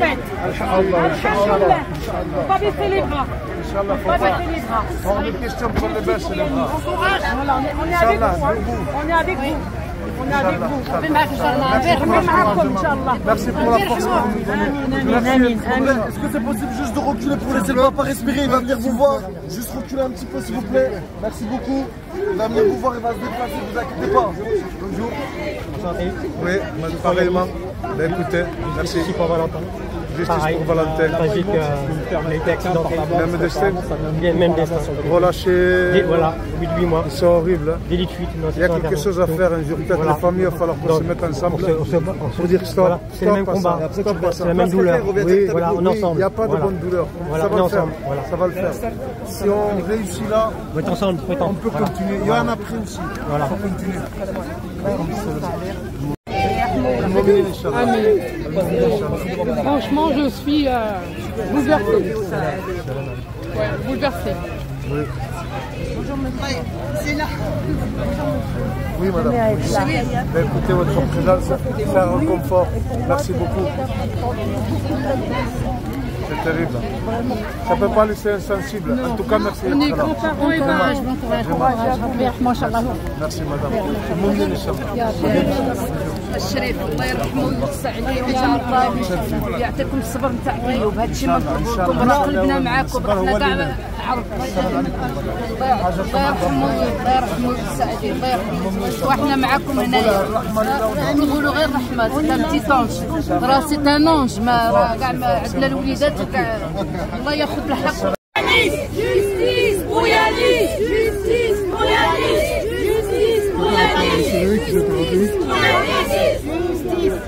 fête. Inch'Allah. Pas baisser les bras. Pas baisser les bras. On est question pour les baisser les bras. Voilà, on est avec vous. On est avec vous. On est avec vous. Merci pour la force que vous nous donnez. Est-ce que c'est possible juste de reculer pour laisser le papa respirer? Il va venir vous voir. Juste reculer un petit peu s'il vous plaît. Merci beaucoup. Il va venir vous voir, il va se déplacer, ne vous inquiétez pas. Bonjour. Enchanté. Oui, pareillement. Ben, écoutez, merci. Justice pour Valentin. Justice pour Valentin. Tragique, il a été accidenté. Même destin. Même destin. Relâché. Voilà, 8 mois. C'est horrible. Hein. Délit de fuite. Il y a quelque chose à faire un jour. Peut-être la famille, il va falloir qu'on se mette ensemble pour dire stop. Voilà. C'est le même combat. C'est la même douleur. Oui, voilà, on est ensemble. Il n'y a pas de bonne douleur. Ça va le faire. Ça va le faire. Si on réussit là, on est ensemble. On peut continuer. Il y en a après aussi. Voilà. Il faut continuer. Franchement, je suis bouleversée. Ouais, bouleversée. Oui. Oui, madame. Ben, écoutez, votre présence, c'est un réconfort. Merci beaucoup. C'est terrible. Ça ne peut pas laisser insensible. En tout cas, merci. On est grands-parents et merci, madame. مؤمنين ان شاء الله. الشريف الله يرحمه ويوسع عليه ويجعل الله يعطيكم الصبر نتاع ايوب هذا الشيء ما نطلبوكم راه قلبنا معاكم حنا كاع عرض الله يرحمه ويوسع عليه الله يرحمه وحنا معاكم هنايا نقولوا غير رحمه سي بتي طونج راه سي ان انج ما راه كاع عندنا الوليدات وكاع الله ياخذ الحق. Justice pour Yanis! Justice pour Yanis! Justice pour Yanis! Justice pour Yanis! Justice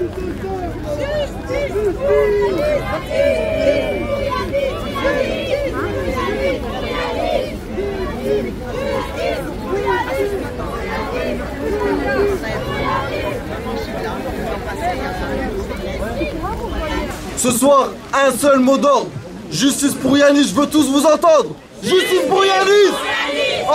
Ce soir, un seul mot d'ordre. Justice pour Yanis, je veux tous vous entendre. Justice pour Yanis.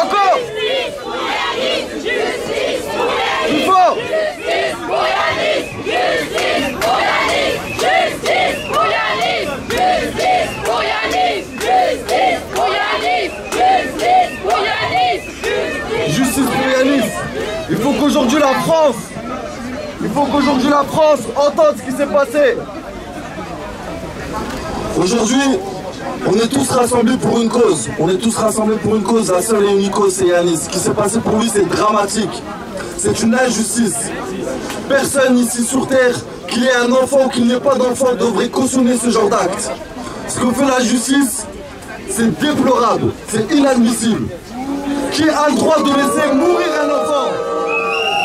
Encore. Justice pour Yanis! Justice pour Yanis! Plus fort. Justice pour Yanis! Justice pour Yanis! Justice pour Yanis! Justice pour Yanis! Justice pour Yanis! Justice pour Yanis! Justice pour Yanis. Il faut qu'aujourd'hui la France entende ce qui s'est passé. Aujourd'hui, on est tous rassemblés pour une cause. La seule et unique cause, c'est Yanis. Ce qui s'est passé pour lui, c'est dramatique. C'est une injustice. Personne ici sur Terre, qu'il ait un enfant ou qu'il n'ait pas d'enfant, devrait cautionner ce genre d'acte. Ce que fait la justice, c'est déplorable, c'est inadmissible. Qui a le droit de laisser mourir un enfant?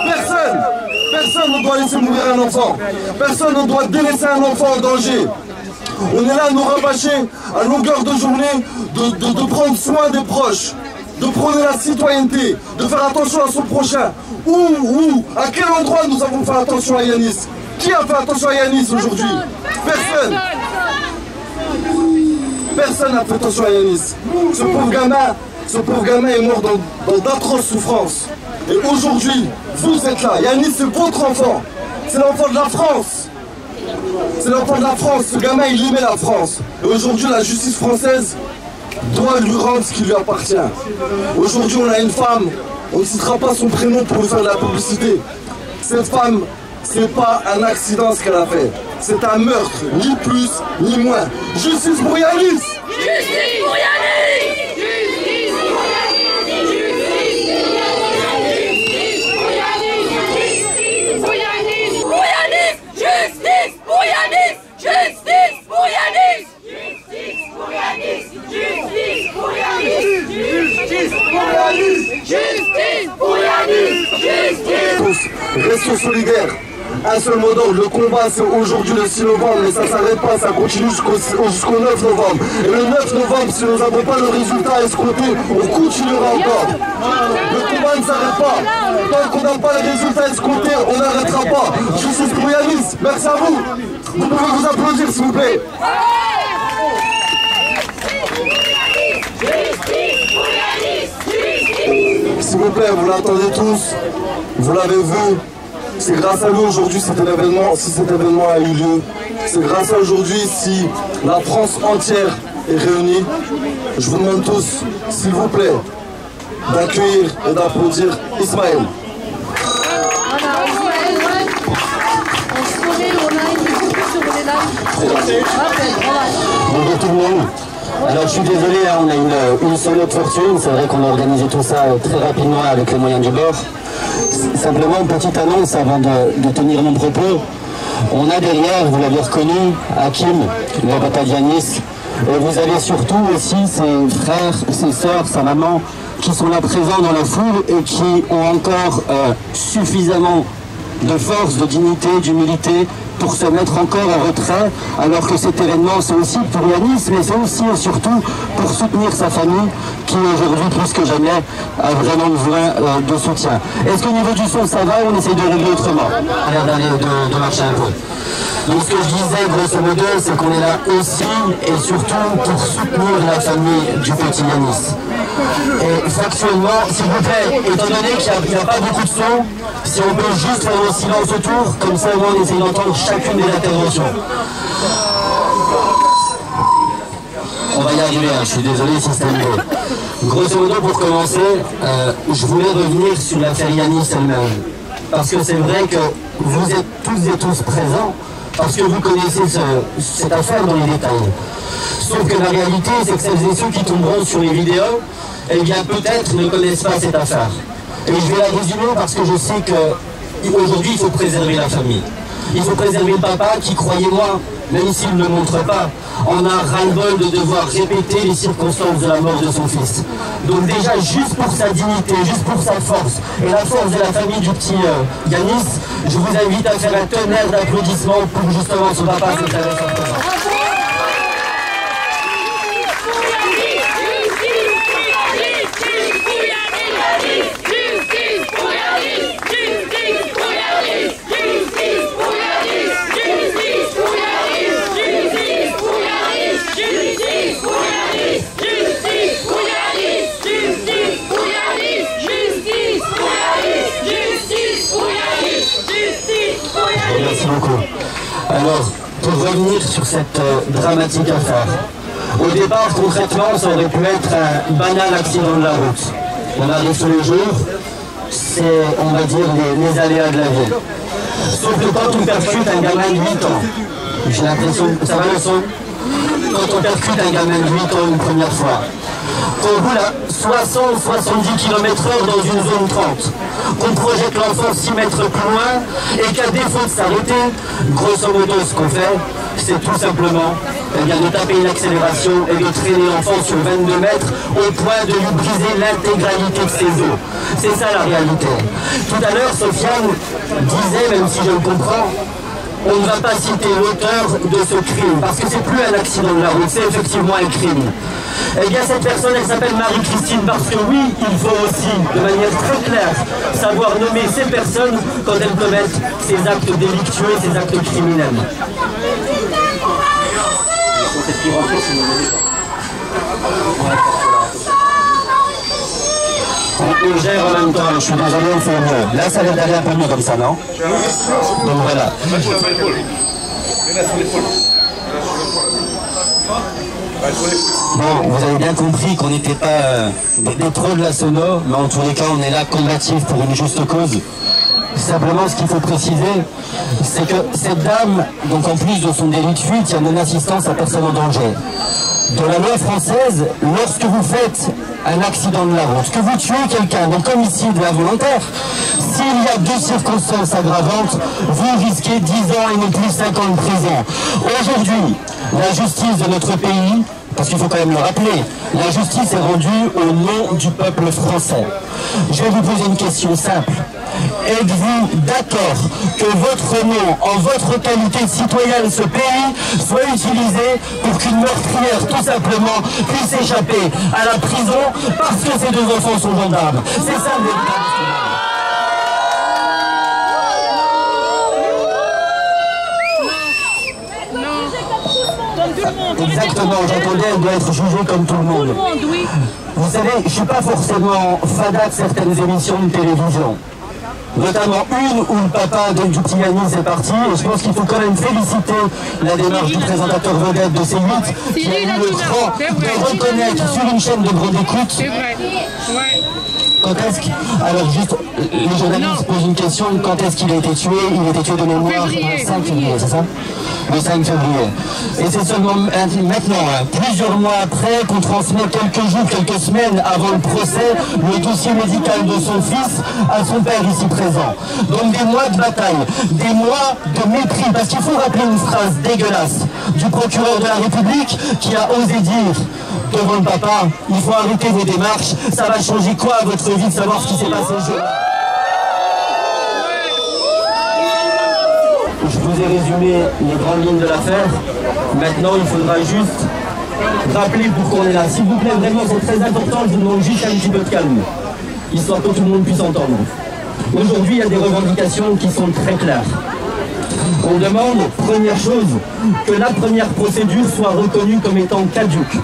Personne. Personne ne doit laisser mourir un enfant. Personne ne doit délaisser un enfant en danger. On est là à nous rabâcher à longueur de journée de prendre soin des proches, de prôner la citoyenneté, de faire attention à son prochain. À quel endroit nous avons fait attention à Yanis? Qui a fait attention à Yanis aujourd'hui? Personne. Personne n'a fait attention à Yanis. Ce pauvre gamin est mort dans d'atroces souffrances. Et aujourd'hui, vous êtes là. Yanis, c'est votre enfant. C'est l'enfant de la France. C'est l'enfant de la France. Ce gamin, il aimait la France. Et aujourd'hui, la justice française doit lui rendre ce qui lui appartient. Aujourd'hui, on a une femme. On ne citera pas son prénom pour lui faire de la publicité. Cette femme, c'est pas un accident ce qu'elle a fait. C'est un meurtre, ni plus, ni moins. Justice pour Yanis! Justice pour Yanis! Justice pour Yanis! Justice pour Yanis! Justice pour Yanis! Justice pour Yanis! Justice pour Yanis! Justice pour Yanis! Justice pour Yanis! Justice pour Yanis! Justice! Restons solidaires. Un seul mot d'ordre, le combat c'est aujourd'hui le 6 novembre, mais ça ne s'arrête pas, ça continue jusqu'au 9 novembre. Et le 9 novembre, si nous n'avons pas le résultat escompté, on continuera encore. Le combat ne s'arrête pas. Tant qu'on n'a pas le résultat escompté, on n'arrêtera pas. Justice pour Yanis, merci à vous. Vous pouvez vous applaudir s'il vous plaît. S'il vous plaît, vous l'attendez tous, vous l'avez vu. C'est grâce à nous aujourd'hui si cet événement a eu lieu. C'est grâce à aujourd'hui si la France entière est réunie. Je vous demande tous, s'il vous plaît, d'accueillir et d'applaudir Ismaël. Bonjour tout le monde. Alors je suis désolé, hein, on a une seule autre fortune. C'est vrai qu'on a organisé tout ça très rapidement avec les moyens du bord. Simplement une petite annonce avant de tenir mon propos. On a derrière, vous l'avez reconnu, Hakim, le papa d'Yanis. Et vous avez surtout aussi ses frères, ses sœurs, sa maman, qui sont là présents dans la foule et qui ont encore suffisamment de force, de dignité, d'humilité pour se mettre encore en retrait, alors que cet événement c'est aussi pour Yanis, mais c'est aussi et surtout pour soutenir sa famille qui aujourd'hui plus que jamais a vraiment besoin de soutien. Est-ce qu'au niveau du son ça va ou on essaye de régler autrement? A l'air de marcher un peu. Donc ce que je disais grosso modo, c'est qu'on est là aussi et surtout pour soutenir la famille du petit Yanis. Et factuellement, s'il vous plaît, étant donné qu'il n'y a pas beaucoup de son, si on peut juste faire le silence autour, comme ça au moins on essaie d'entendre chacune des interventions. On va y arriver, hein, je suis désolé si c'est un peu. Grosso modo, pour commencer, je voulais revenir sur l'affaire Yanis elle-même. Parce que c'est vrai que vous êtes toutes et tous présents, parce que vous connaissez cette affaire dans les détails. Sauf que la réalité, c'est que celles et ceux qui tomberont sur les vidéos, eh bien peut-être ne connaissent pas cette affaire. Et je vais la résumer parce que je sais qu'aujourd'hui, il faut préserver la famille. Il faut préserver le papa qui, croyez-moi, même s'il ne le montre pas, en a ras-le-bol de devoir répéter les circonstances de la mort de son fils. Donc déjà, juste pour sa dignité, juste pour sa force, et la force de la famille du petit Yanis, je vous invite à faire un tonnerre d'applaudissements pour justement son papa qui est avec sa présence. Merci beaucoup. Alors, pour revenir sur cette dramatique affaire, au départ, concrètement, ça aurait pu être un banal accident de la route. On arrive tous les jours, c'est, on va dire, les aléas de la vie. Sauf que quand on percute un gamin de 8 ans, j'ai l'impression, ça va le son? Quand on percute un gamin de 8 ans une première fois, qu'on roule à 60-70 km/h dans une zone 30, qu'on projette l'enfant 6 mètres plus loin et qu'à défaut de s'arrêter, grosso modo ce qu'on fait, c'est tout simplement de taper une accélération et de traîner l'enfant sur 22 mètres au point de lui briser l'intégralité de ses os. C'est ça la réalité. Tout à l'heure, Sofiane disait, même si je le comprends, on ne va pas citer l'auteur de ce crime, parce que c'est plus un accident de la route, c'est effectivement un crime. Eh bien cette personne, elle s'appelle Marie-Christine, parce que oui, il faut aussi, de manière très claire, savoir nommer ces personnes quand elles commettent ces actes délictueux, ces actes criminels. On gère en même temps, je suis désolé, on fait mieux. Là, ça a l'air d'aller un peu mieux comme ça, non? Donc voilà. Bon, vous avez bien compris qu'on n'était pas des trolls de la sono, mais en tous les cas, on est là combatifs pour une juste cause. Simplement, ce qu'il faut préciser, c'est que cette dame, donc en plus de son délit de fuite, il y a non-assistance à personne en danger. Dans la loi française, lorsque vous faites un accident de la route, que vous tuez quelqu'un, donc homicide involontaire, s'il y a 2 circonstances aggravantes, vous risquez 10 ans et non plus 5 ans de prison. Aujourd'hui, la justice de notre pays, parce qu'il faut quand même le rappeler, la justice est rendue au nom du peuple français. Je vais vous poser une question simple. Êtes-vous d'accord que votre nom, en votre qualité de citoyen de ce pays, soit utilisé pour qu'une meurtrière, tout simplement, puisse échapper à la prison parce que ses 2 enfants sont gendarmes? C'est ça le véritable. Exactement, j'entendais, elle doit être jugée comme tout le monde. Vous savez, je ne suis pas forcément fada de certaines émissions de télévision. notamment une où le papa du petit Yanis est parti, et je pense qu'il faut quand même féliciter la démarche du présentateur vedette de C8 qui a eu le cran de reconnaître sur une chaîne de grande écoute. C'est vrai. Ouais. Quand est-ce qu'il... Alors juste, les journalistes posent une question, quand est-ce qu'il a été tué? Il a été tué de mémoire le 5 février, c'est ça? Le 5 février. Et c'est seulement maintenant, plusieurs mois après, qu'on transmet quelques jours, quelques semaines avant le procès, le dossier médical de son fils à son père ici présent. Donc des mois de bataille, des mois de mépris, parce qu'il faut rappeler une phrase dégueulasse du procureur de la République qui a osé dire devant le papa, il faut arrêter vos démarches, ça va changer quoi à votre vie de savoir ce qui s'est passé le jour. Je vous ai résumé les grandes lignes de l'affaire. Maintenant, il faudra juste rappeler pourquoi on est là. S'il vous plaît, vraiment, c'est très important. Je vous demande juste un petit peu de calme, histoire que tout le monde puisse entendre. Aujourd'hui, il y a des revendications qui sont très claires. On demande, première chose, que la première procédure soit reconnue comme étant caduque.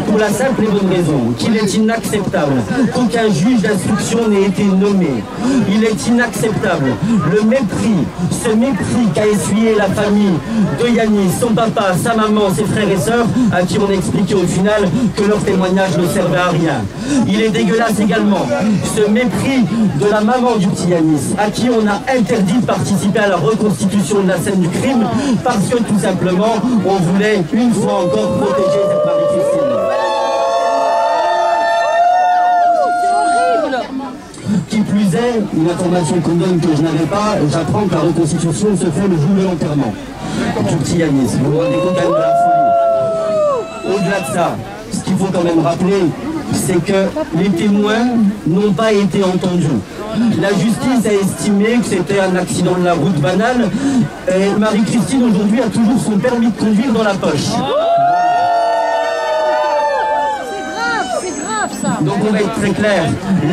Pour la simple et bonne raison qu'il est inacceptable qu'aucun juge d'instruction n'ait été nommé. Il est inacceptable le mépris, ce mépris qu'a essuyé la famille de Yanis, son papa, sa maman, ses frères et sœurs, à qui on a expliqué au final que leur témoignage ne servait à rien. Il est dégueulasse également ce mépris de la maman du petit Yanis, à qui on a interdit de participer à la reconstitution de la scène du crime, parce que tout simplement, on voulait une fois encore protéger cette Marie-Christine. Qui plus est, une information qu'on donne que je n'avais pas, j'apprends que la reconstitution se fait le jour de l'enterrement du petit Yanis. Vous vous rendez compte quand même de la folie. Au-delà de ça, ce qu'il faut quand même rappeler, c'est que les témoins n'ont pas été entendus. La justice a estimé que c'était un accident de la route banal, et Marie-Christine aujourd'hui a toujours son permis de conduire dans la poche. Donc on va être très clair,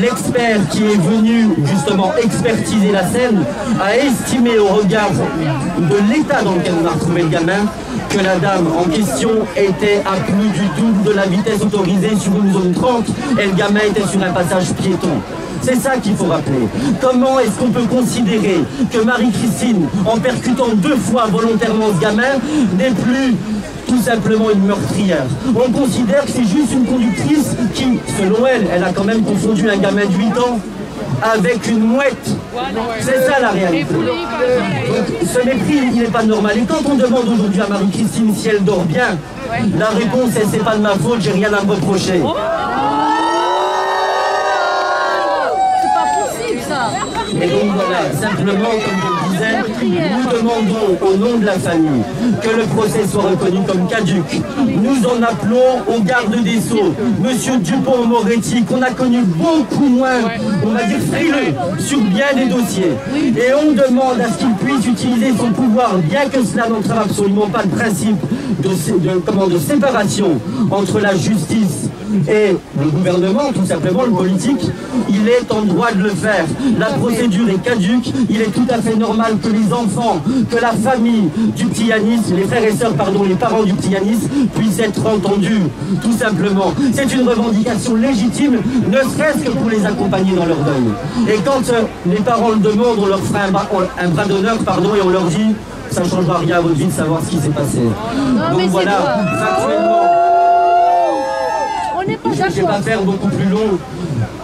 l'expert qui est venu justement expertiser la scène a estimé au regard de l'état dans lequel on a retrouvé le gamin que la dame en question était à plus du double de la vitesse autorisée sur une zone 30 et le gamin était sur un passage piéton. C'est ça qu'il faut rappeler. Comment est-ce qu'on peut considérer que Marie-Christine, en percutant 2 fois volontairement ce gamin, n'est plus tout simplement une meurtrière? On considère que c'est juste une conductrice qui, selon elle, elle a quand même confondu un gamin de 8 ans avec une mouette. C'est ça la réalité. Donc, ce mépris, il n'est pas normal. Et quand on demande aujourd'hui à Marie-Christine si elle dort bien, la réponse est: c'est pas de ma faute, j'ai rien à me reprocher. Et donc voilà, simplement, comme je le disais, nous demandons au nom de la famille que le procès soit reconnu comme caduc. Nous en appelons au garde des Sceaux, Monsieur Dupond-Moretti, qu'on a connu beaucoup moins, on va dire frileux, sur bien des dossiers. Et on demande à ce qu'il puisse utiliser son pouvoir, bien que cela n'entrave absolument pas le principe de séparation entre la justice et le gouvernement, tout simplement le politique. Il est en droit de le faire. La procédure est caduque. Il est tout à fait normal que les enfants, que la famille du petit Yanis, les frères et sœurs, pardon, les parents du petit Yanis puissent être entendus, tout simplement. C'est une revendication légitime, ne serait-ce que pour les accompagner dans leur deuil. Et quand les parents le demandent, on leur fera un bras d'honneur, pardon, et on leur dit: ça ne changera rien à votre vie de savoir ce qui s'est passé. Donc voilà, factuellement. Je ne vais pas faire beaucoup plus long.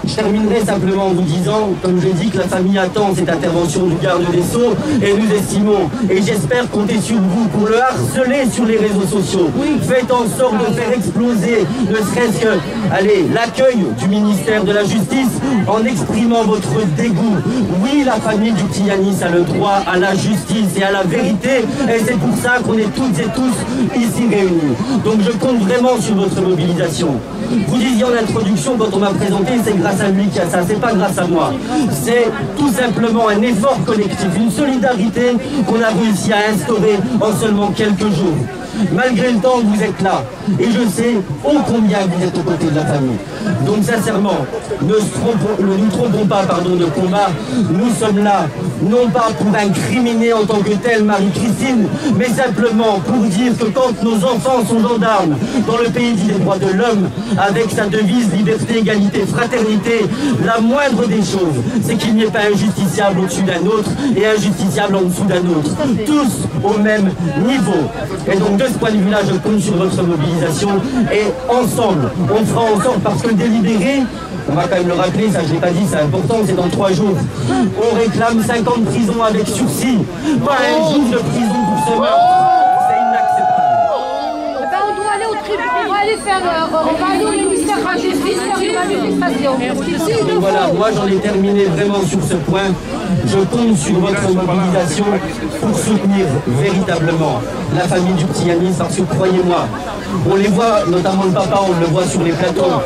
Je terminerai simplement en vous disant, comme je dis, que la famille attend cette intervention du garde des Sceaux, et nous estimons, et j'espère compter sur vous pour le harceler sur les réseaux sociaux. Faites en sorte de faire exploser, ne serait-ce que, allez, l'accueil du ministère de la Justice en exprimant votre dégoût. Oui, la famille du petit Yanis a le droit à la justice et à la vérité, et c'est pour ça qu'on est toutes et tous ici réunis. Donc je compte vraiment sur votre mobilisation. Vous disiez en introduction, quand on m'a présenté, c'est grâce à lui qu'il y a ça, c'est pas grâce à moi. C'est tout simplement un effort collectif, une solidarité qu'on a réussi à instaurer en seulement quelques jours. Malgré le temps, vous êtes là. Et je sais ô combien vous êtes aux côtés de la famille. Donc sincèrement, ne nous trompons pas de combat. Nous sommes là non pas pour incriminer en tant que tel Marie-Christine, mais simplement pour dire que quand nos enfants sont gendarmes dans le pays des droits de l'homme, avec sa devise liberté, égalité, fraternité, la moindre des choses, c'est qu'il n'y ait pas un justiciable au-dessus d'un autre et un justiciable en dessous d'un autre. Tous au même niveau. Et donc de ce point de vue-là, je compte sur votre mobilisation et ensemble, on fera en sorte, parce que le délibéré, on va quand même le rappeler, ça je l'ai pas dit, c'est important, c'est dans 3 jours. On réclame 5 ans de prison avec sursis, pas un jour de prison pour ce meurtre. C'est inacceptable. On doit aller au tribunal, on va aller faire, on va aller au ministère de la Justice faire une manifestation. Voilà, moi j'en ai terminé vraiment sur ce point. Je compte sur votre mobilisation pour soutenir véritablement la famille du petit Yanis, parce que croyez-moi, on les voit, notamment le papa, on le voit sur les plateaux.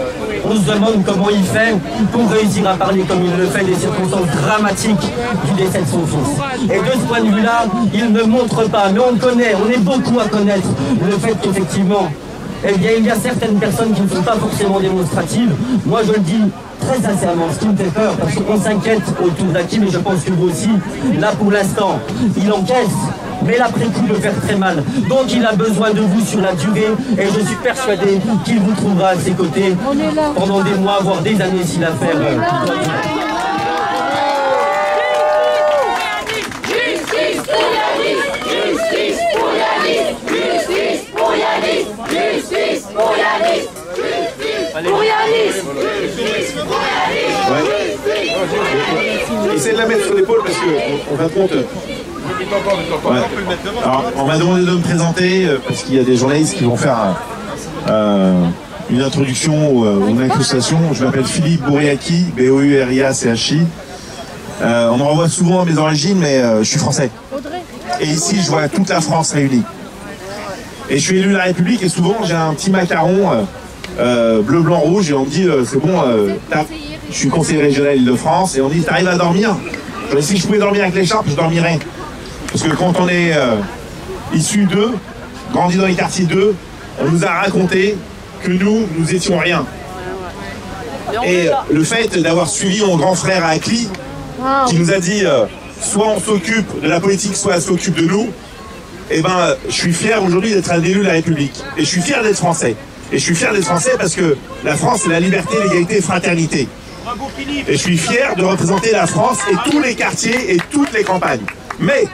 On se demande comment il fait pour réussir à parler comme il le fait des circonstances dramatiques du décès de son fils. Et de ce point de vue-là, il ne montre pas, mais on connaît, on est beaucoup à connaître le fait qu'effectivement, eh bien, il y a certaines personnes qui ne sont pas forcément démonstratives. Moi, je le dis très sincèrement, ce qui me fait peur, parce qu'on s'inquiète autour d'Hakim, et je pense que vous aussi, là pour l'instant, il encaisse. Mais l'après-coup peut faire très mal. Donc il a besoin de vous sur la durée et je suis persuadé qu'il vous trouvera à ses côtés pendant des mois, voire des années si l'affaire... Justice pour Yanis! Justice pour Yanis! Justice pour Yanis! Justice pour Yanis! Pour Yanis! Justice pour Yanis! Essayez de la mettre sur l'épaule parce qu'on va compte. Ouais. Alors, on m'a demandé de me présenter parce qu'il y a des journalistes qui vont faire une introduction ou une incrustation. Je m'appelle Philippe Bouriaki, B-O-U-R-I-A-C-H-I. On me renvoie souvent à mes origines, mais je suis français. Et ici, je vois toute la France réunie. Et je suis élu de la République et souvent, j'ai un petit macaron bleu, blanc, rouge et on me dit c'est bon, je suis conseiller régional Île-de-France et on dit t'arrives à dormir? Si je pouvais dormir avec l'écharpe, je dormirais. Parce que quand on est issu d'eux, grandi dans les quartiers d'eux, on nous a raconté que nous étions rien. Et le fait d'avoir suivi mon grand frère à Acli, qui nous a dit soit on s'occupe de la politique, soit elle s'occupe de nous, et ben je suis fier aujourd'hui d'être un élu de la République. Et je suis fier d'être français. Et je suis fier d'être français parce que la France, c'est la liberté, l'égalité et fraternité. Et je suis fier de représenter la France et tous les quartiers et toutes les campagnes. Mais,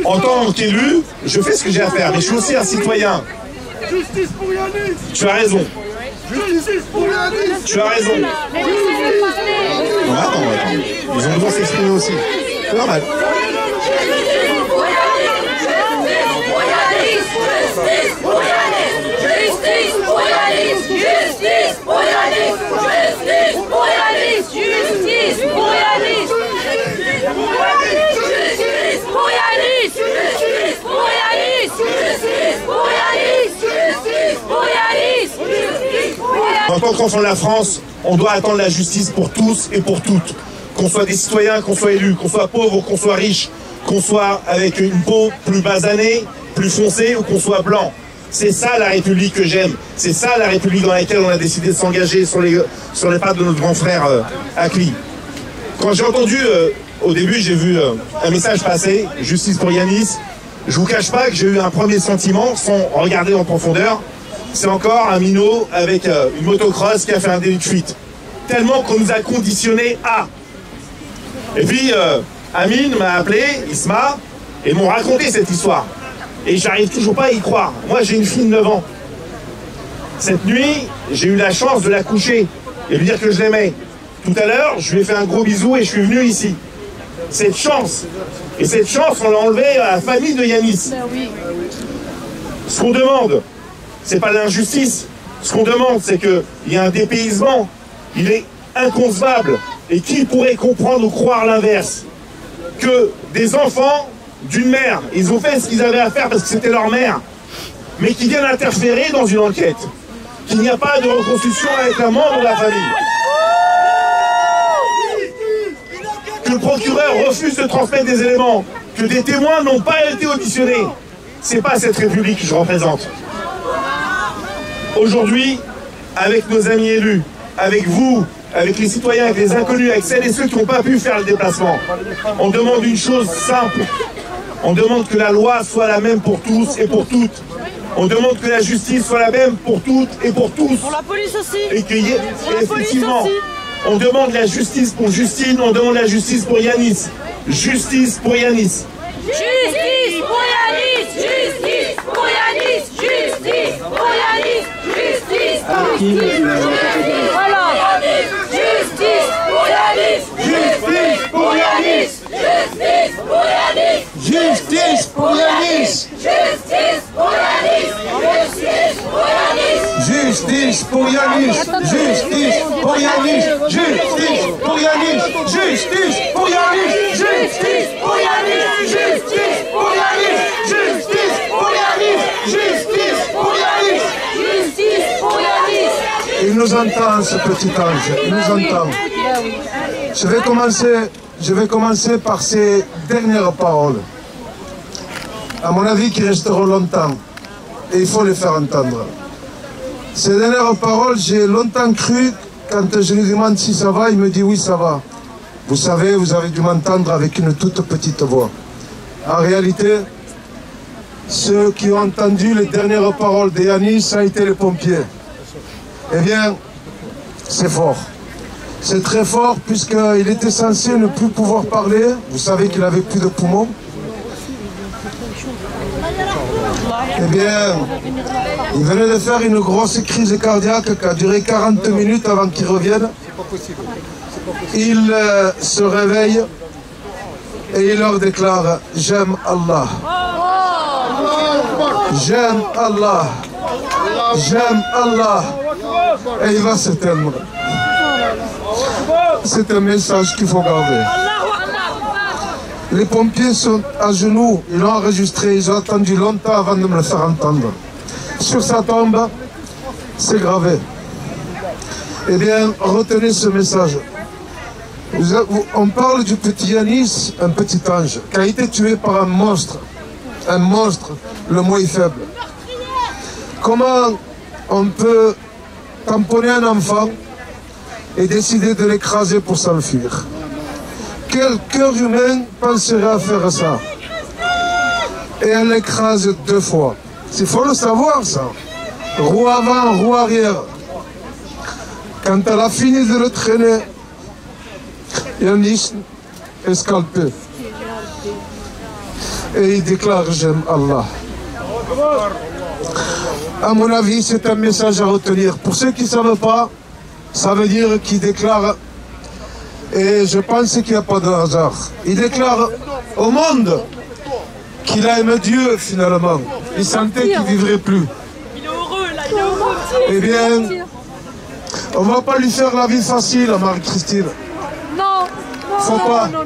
en tant qu'élu, je fais ce que j'ai à faire, mais je suis aussi un citoyen. Justice pour Yanis! Tu as raison. Justice pour Yanis! Tu as raison. Non, attends. Ils ont besoin de s'exprimer aussi. C'est normal. En tant qu'enfant de la France, on doit attendre la justice pour tous et pour toutes. Qu'on soit des citoyens, qu'on soit élus, qu'on soit pauvre ou qu'on soit riche, qu'on soit avec une peau plus basanée, plus foncée ou qu'on soit blanc. C'est ça la République que j'aime. C'est ça la République dans laquelle on a décidé de s'engager sur les pas de notre grand frère Acli. Quand j'ai entendu, au début, j'ai vu un message passer, justice pour Yanis. Je vous cache pas que j'ai eu un premier sentiment, sans regarder en profondeur. C'est encore un minot avec une motocross qui a fait un délit de fuite. Tellement qu'on nous a conditionnés à. Et puis, Amine m'a appelé, Isma, et m'ont raconté cette histoire. Et j'arrive toujours pas à y croire. Moi, j'ai une fille de 9 ans. Cette nuit, j'ai eu la chance de la coucher et lui dire que je l'aimais. Tout à l'heure, je lui ai fait un gros bisou et je suis venu ici. Cette chance. Et cette chance, on l'a enlevée à la famille de Yanis. Ce qu'on demande, c'est pas l'injustice. Ce qu'on demande, c'est qu'il y a un dépaysement. Il est inconcevable. Et qui pourrait comprendre ou croire l'inverse? Que des enfants d'une mère, ils ont fait ce qu'ils avaient à faire parce que c'était leur mère, mais qui viennent interférer dans une enquête. Qu'il n'y a pas de reconstruction avec un membre de la famille. Que le procureur refuse de transmettre des éléments. Que des témoins n'ont pas été auditionnés. C'est pas cette République que je représente. Aujourd'hui, avec nos amis élus, avec vous, avec les citoyens, avec les inconnus, avec celles et ceux qui n'ont pas pu faire le déplacement. On demande une chose simple. On demande que la loi soit la même pour tous et pour toutes. On demande que la justice soit la même pour toutes et pour tous. Pour la police aussi. Et effectivement, on demande la justice pour Justine, on demande la justice pour Yanis. Justice pour Yanis. Justice pour Yanis. Justice pour Yanis. Justice pour Yanis. Justice pour Yanis. Voilà. Justice pour Yanis. Justice pour Yanis. Justice pour Yanis. Justice pour Yanis. Justice pour Yanis. Justice pour Yanis. Justice pour Yanis. Justice pour Yanis. Justice pour Yanis. Justice pour Yanis. Justice pour Yanis. Justice pour Yanis. Justice pour Yanis. Justice pour Yanis. Il nous entend, ce petit ange. Il nous entend. Je vais commencer par ces dernières paroles. À mon avis, qui resteront longtemps. Et il faut les faire entendre. Ces dernières paroles, j'ai longtemps cru, quand je lui demande si ça va, il me dit oui, ça va. Vous savez, vous avez dû m'entendre avec une toute petite voix. En réalité, ceux qui ont entendu les dernières paroles de Yanis, ça a été les pompiers. Eh bien, c'est fort. C'est très fort puisqu'il était censé ne plus pouvoir parler. Vous savez qu'il n'avait plus de poumons. Eh bien, il venait de faire une grosse crise cardiaque qui a duré 40 minutes avant qu'il revienne. Il se réveille et il leur déclare « J'aime Allah. J'aime Allah. J'aime Allah. » Et il va s'éteindre. C'est un message qu'il faut garder. Les pompiers sont à genoux, ils l'ont enregistré, ils ont attendu longtemps avant de me le faire entendre. Sur sa tombe, c'est gravé. Eh bien, retenez ce message. On parle du petit Yanis, un petit ange, qui a été tué par un monstre. Un monstre, le mot est faible. Comment on peut tamponner un enfant et décider de l'écraser pour s'enfuir? Quel cœur humain penserait à faire ça? Et elle l'écrase 2 fois. Il faut le savoir, ça. Roue avant, roue arrière. Quand elle a fini de le traîner, Yanis est scalpé. Et il déclare « J'aime Allah ». À mon avis, c'est un message à retenir. Pour ceux qui ne savent pas, ça veut dire qu'il déclare, et je pense qu'il n'y a pas de hasard, il déclare au monde qu'il aime Dieu finalement. Il sentait qu'il ne vivrait plus. Il est heureux là, il est heureux. Eh bien, on ne va pas lui faire la vie facile à Marie-Christine. Non, Faut pas. non.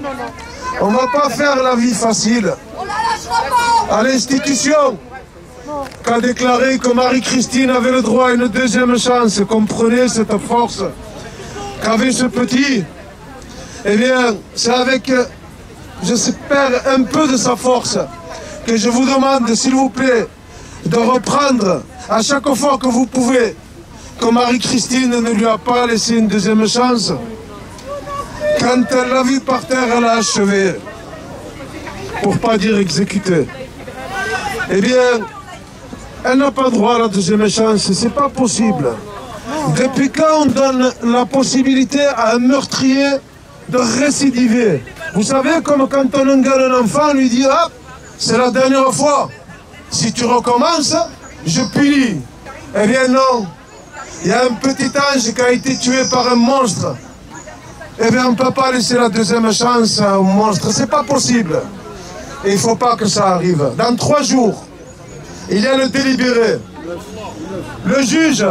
On ne va pas faire la vie facile à l'institution qui a déclaré que Marie-Christine avait le droit à une deuxième chance. Comprenez cette force qu'avait ce petit. Eh bien, c'est avec, j'espère, un peu de sa force que je vous demande, s'il vous plaît, de reprendre à chaque fois que vous pouvez que Marie-Christine ne lui a pas laissé une deuxième chance. Quand elle l'a vu par terre, elle a achevé, pour pas dire exécuté. Eh bien, elle n'a pas droit à la deuxième chance, c'est pas possible. Depuis quand on donne la possibilité à un meurtrier de récidiver? Vous savez, comme quand on engueule un enfant, on lui dit « Ah, c'est la dernière fois. Si tu recommences, je punis. » Eh bien non. Il y a un petit ange qui a été tué par un monstre. Eh bien, on ne peut pas laisser la deuxième chance à un monstre. C'est pas possible. Et il ne faut pas que ça arrive. Dans 3 jours, il y a le délibéré. Le juge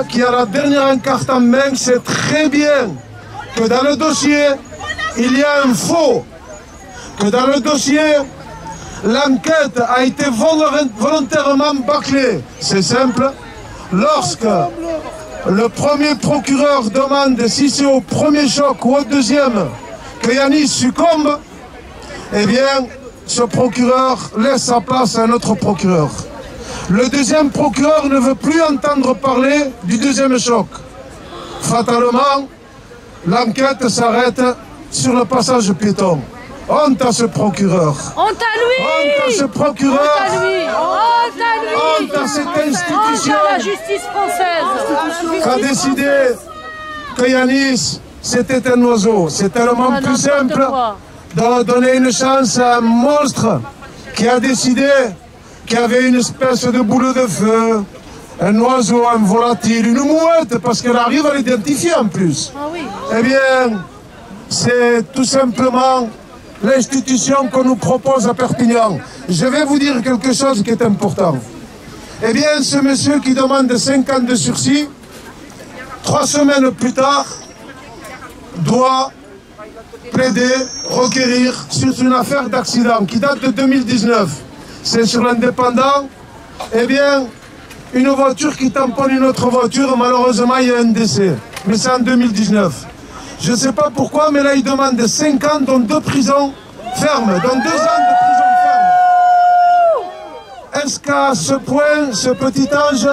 qui a la dernière carte en main sait très bien que dans le dossier, il y a un faux. Que dans le dossier, l'enquête a été volontairement bâclée. C'est simple. Lorsque le premier procureur demande si c'est au premier choc ou au deuxième que Yanis succombe, eh bien, ce procureur laisse sa place à un autre procureur. Le deuxième procureur ne veut plus entendre parler du deuxième choc. fatalement, l'enquête s'arrête sur le passage piéton. Honte à ce procureur. Honte à lui. Honte à ce procureur. Honte à lui. Honte à lui. Honte à cette institution. Honte à la justice française. Qui a décidé que Yanis, c'était un oiseau. C'est tellement plus simple de donner une chance à un monstre qui a décidé qu'il y avait une espèce de boule de feu, un oiseau, un volatile, une mouette, parce qu'elle arrive à l'identifier en plus. Ah oui. Eh bien, c'est tout simplement l'institution qu'on nous propose à Perpignan. Je vais vous dire quelque chose qui est important. Eh bien, ce monsieur qui demande 5 ans de sursis, 3 semaines plus tard, doit plaider, requérir sur une affaire d'accident qui date de 2019. C'est sur l'Indépendant. Eh bien, une voiture qui tamponne une autre voiture, malheureusement, il y a un décès. Mais c'est en 2019. Je ne sais pas pourquoi, mais là, il demande 5 ans, dont 2 prisons fermes, dont 2 ans de prison ferme. Est-ce qu'à ce point, ce petit ange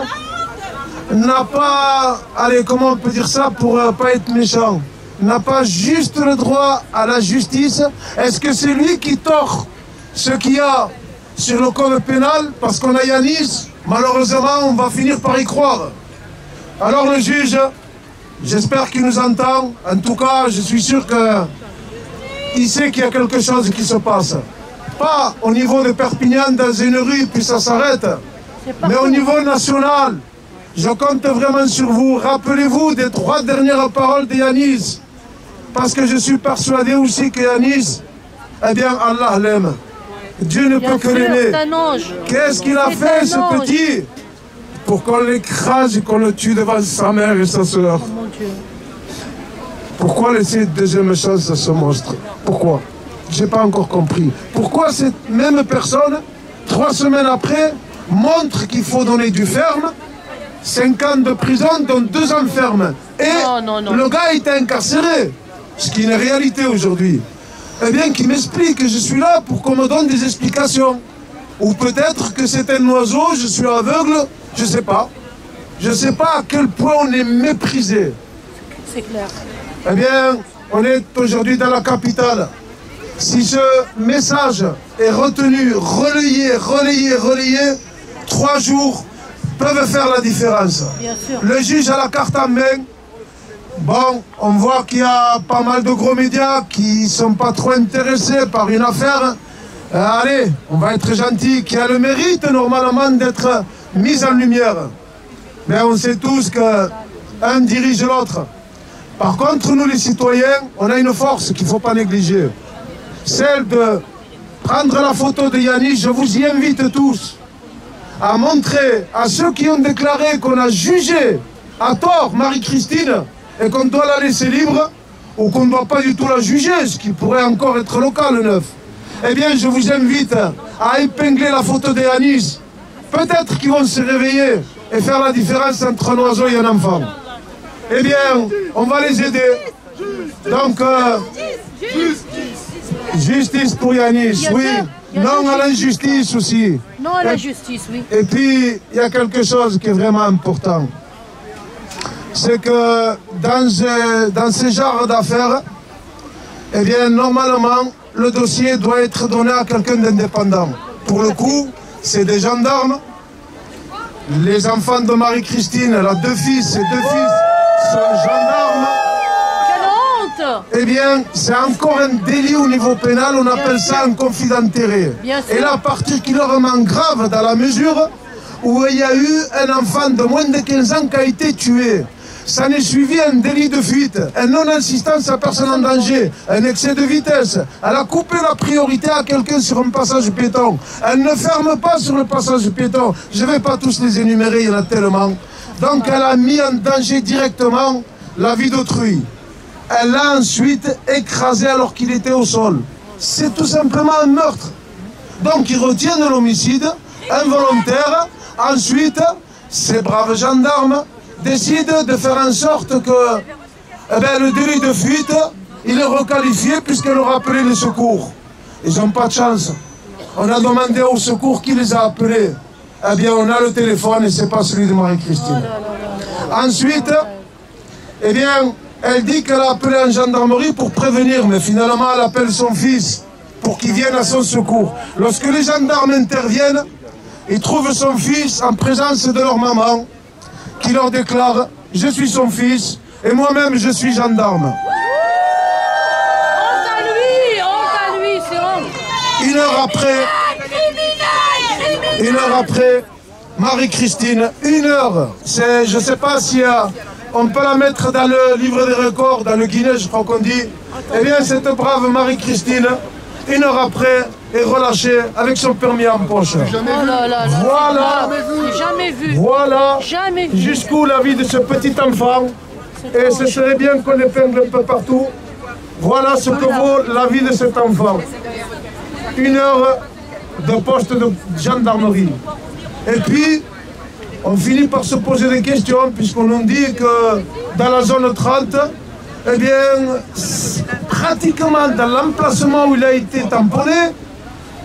n'a pas, allez, comment on peut dire ça pour ne pas être méchant, n'a pas juste le droit à la justice? Est-ce que c'est lui qui tord ce qu'il y a sur le code pénal? Parce qu'on a Yanis, malheureusement, on va finir par y croire. Alors le juge, j'espère qu'il nous entend. En tout cas, je suis sûr qu'il sait qu'il y a quelque chose qui se passe. Pas au niveau de Perpignan, dans une rue, puis ça s'arrête. Mais au niveau national. Je compte vraiment sur vous. Rappelez-vous des 3 dernières paroles de Yanis. Parce que je suis persuadé aussi que Yanis, eh bien, Allah l'aime. Dieu ne peut que l'aimer. Qu'est-ce qu'il a fait, ce petit? Pour qu'on l'écrase et qu'on le tue devant sa mère et sa soeur. Oh, mon Dieu. Pourquoi laisser une deuxième chance à ce monstre? Pourquoi? Je n'ai pas encore compris. Pourquoi cette même personne, 3 semaines après, montre qu'il faut donner du ferme, 5 ans de prison, dont 2 ans ferme. Et le gars est incarcéré, ce qui est une réalité aujourd'hui. Eh bien, qu'il m'explique, je suis là pour qu'on me donne des explications. Ou peut-être que c'est un oiseau, je suis aveugle, je ne sais pas. Je ne sais pas à quel point on est méprisé. C'est clair. Eh bien, on est aujourd'hui dans la capitale. Si ce message est retenu, relayé, 3 jours peuvent faire la différence. Bien sûr. Le juge a la carte en main. Bon, on voit qu'il y a pas mal de gros médias qui ne sont pas trop intéressés par une affaire. Allez, on va être gentil, qui a le mérite normalement d'être mise en lumière. Mais on sait tous qu'un dirige l'autre. Par contre, nous les citoyens, on a une force qu'il ne faut pas négliger. Celle de prendre la photo de Yanis. Je vous y invite tous à montrer à ceux qui ont déclaré qu'on a jugé à tort Marie-Christine et qu'on doit la laisser libre, ou qu'on ne doit pas du tout la juger, ce qui pourrait encore être le cas le 9. Eh bien, je vous invite à épingler la photo de Yanis. Peut-être qu'ils vont se réveiller et faire la différence entre un oiseau et un enfant. Eh bien, on va les aider. Donc, justice pour Yanis, oui. Non à l'injustice aussi. Non à la justice, oui. Et puis, il y a quelque chose qui est vraiment important. C'est que dans ce genre d'affaires, eh bien, normalement, le dossier doit être donné à quelqu'un d'indépendant. Pour le coup, c'est des gendarmes. Les enfants de Marie-Christine, elle a 2 fils, et 2 fils sont gendarmes. Quelle honte! Eh bien, c'est encore un délit au niveau pénal, on appelle ça un conflit d'intérêt. Et là, particulièrement grave dans la mesure où il y a eu un enfant de moins de 15 ans qui a été tué. Ça n'est suivi un délit de fuite, un non-assistance à personne en danger, un excès de vitesse. Elle a coupé la priorité à quelqu'un sur un passage piéton. Elle ne ferme pas sur le passage piéton. Je ne vais pas tous les énumérer, il y en a tellement. Donc elle a mis en danger directement la vie d'autrui. Elle l'a ensuite écrasé alors qu'il était au sol. C'est tout simplement un meurtre. Donc ils retiennent l'homicide involontaire. Ensuite, ces braves gendarmes décide de faire en sorte que le délit de fuite, il est requalifié puisqu'elle aura appelé les secours. Ils n'ont pas de chance. On a demandé au secours qui les a appelés. Eh bien, on a le téléphone et ce n'est pas celui de Marie-Christine. Ensuite, eh bien, elle dit qu'elle a appelé en gendarmerie pour prévenir, mais finalement, elle appelle son fils pour qu'il vienne à son secours. Lorsque les gendarmes interviennent, ils trouvent son fils en présence de leur maman, qui leur déclare « Je suis son fils et moi-même je suis gendarme ». Honte à lui, c'est honte. Une heure après, Marie-Christine, 1 heure, je ne sais pas si on peut la mettre dans le livre des records, dans le Guinness, je crois qu'on dit. Eh bien, cette brave Marie-Christine, 1 heure après, est relâchée avec son permis en poche. Voilà, Jamais vu. voilà Jamais vu. jusqu'où la vie de ce petit enfant. Et ce serait bien qu'on épingle un peu partout. Voilà ce que vaut la vie de cet enfant. 1 heure de poste de gendarmerie. Et puis, on finit par se poser des questions, puisqu'on nous dit que dans la zone 30, eh bien, pratiquement dans l'emplacement où il a été tamponné,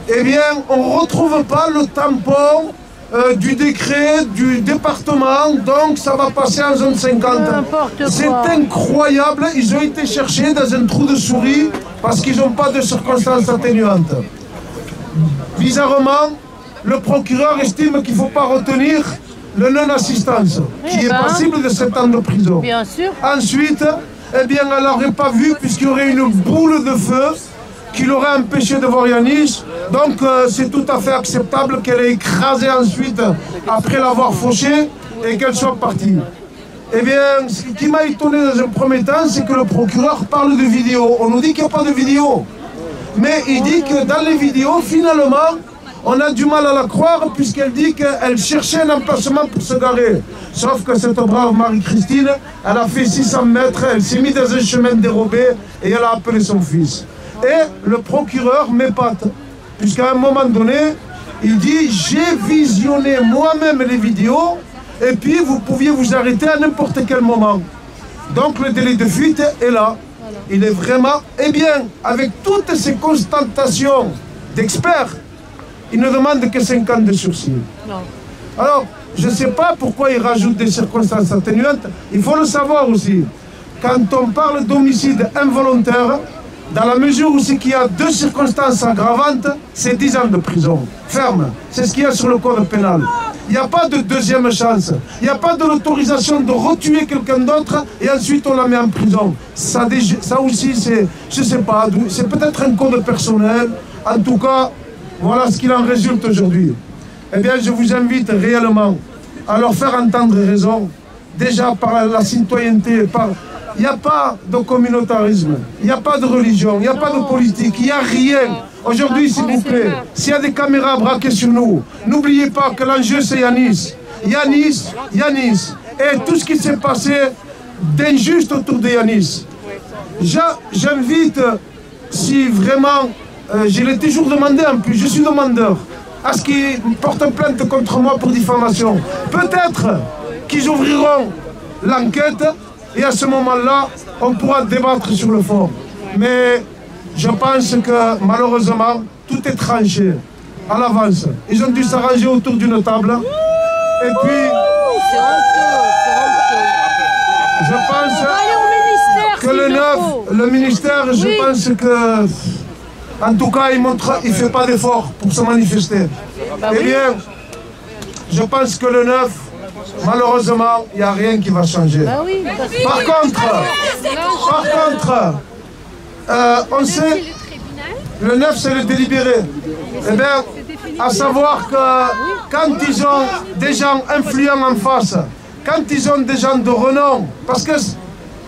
eh bien, on ne retrouve pas le tampon du décret du département, donc ça va passer en zone 50. C'est incroyable, ils ont été cherchés dans un trou de souris parce qu'ils n'ont pas de circonstances atténuantes. Bizarrement, le procureur estime qu'il ne faut pas retenir le non-assistance, qui est passible de 7 ans de prison. Bien sûr. Ensuite, eh bien, elle n'aurait pas vu, puisqu'il y aurait une boule de feu qui l'aurait empêché de voir Yanis. Donc, c'est tout à fait acceptable qu'elle ait écrasé ensuite, après l'avoir fauché, et qu'elle soit partie. Eh bien, ce qui m'a étonné dans un premier temps, c'est que le procureur parle de vidéo. On nous dit qu'il n'y a pas de vidéo. Mais il dit que dans les vidéos, finalement, on a du mal à la croire, puisqu'elle dit qu'elle cherchait un emplacement pour se garer. Sauf que cette brave Marie-Christine, elle a fait 600 mètres, elle s'est mise dans un chemin dérobé et elle a appelé son fils. Et le procureur m'épate, puisqu'à un moment donné, il dit « J'ai visionné moi-même les vidéos, et puis vous pouviez vous arrêter à n'importe quel moment. » Donc le délai de fuite est là. Il est vraiment... Eh bien, avec toutes ces constatations d'experts, il ne demande que 5 ans de sursis. Alors, je ne sais pas pourquoi il rajoute des circonstances atténuantes. Il faut le savoir aussi. Quand on parle d'homicide involontaire, dans la mesure où c'est qu'il y a 2 circonstances aggravantes, c'est 10 ans de prison. Ferme. C'est ce qu'il y a sur le code pénal. Il n'y a pas de deuxième chance. Il n'y a pas de l'autorisation de retuer quelqu'un d'autre et ensuite on la met en prison. Ça aussi, c'est, je ne sais pas, c'est peut-être un code personnel. En tout cas, voilà ce qu'il en résulte aujourd'hui. Eh bien, je vous invite réellement à leur faire entendre raison, déjà par la citoyenneté, il n'y a pas de communautarisme, il n'y a pas de religion, il n'y a pas de politique, il n'y a rien. Aujourd'hui, s'il vous plaît, s'il y a des caméras braquées sur nous, n'oubliez pas que l'enjeu c'est Yanis. Yanis, Yanis. Et tout ce qui s'est passé d'injuste autour de Yanis. J'invite, si vraiment, je l'ai toujours demandé en plus, je suis demandeur, à ce qu'ils portent plainte contre moi pour diffamation. Peut-être qu'ils ouvriront l'enquête et à ce moment-là, on pourra débattre sur le fond. Mais je pense que malheureusement, tout est tranché à l'avance. Ils ont dû s'arranger autour d'une table. Et puis, je pense que le ministère, je pense que, en tout cas, il ne fait pas d'effort pour se manifester. Eh bien, je pense que le 9, malheureusement, il n'y a rien qui va changer. Par contre, on sait, le 9 c'est le délibéré. Eh bien, à savoir que quand ils ont des gens influents en face, quand ils ont des gens de renom, parce que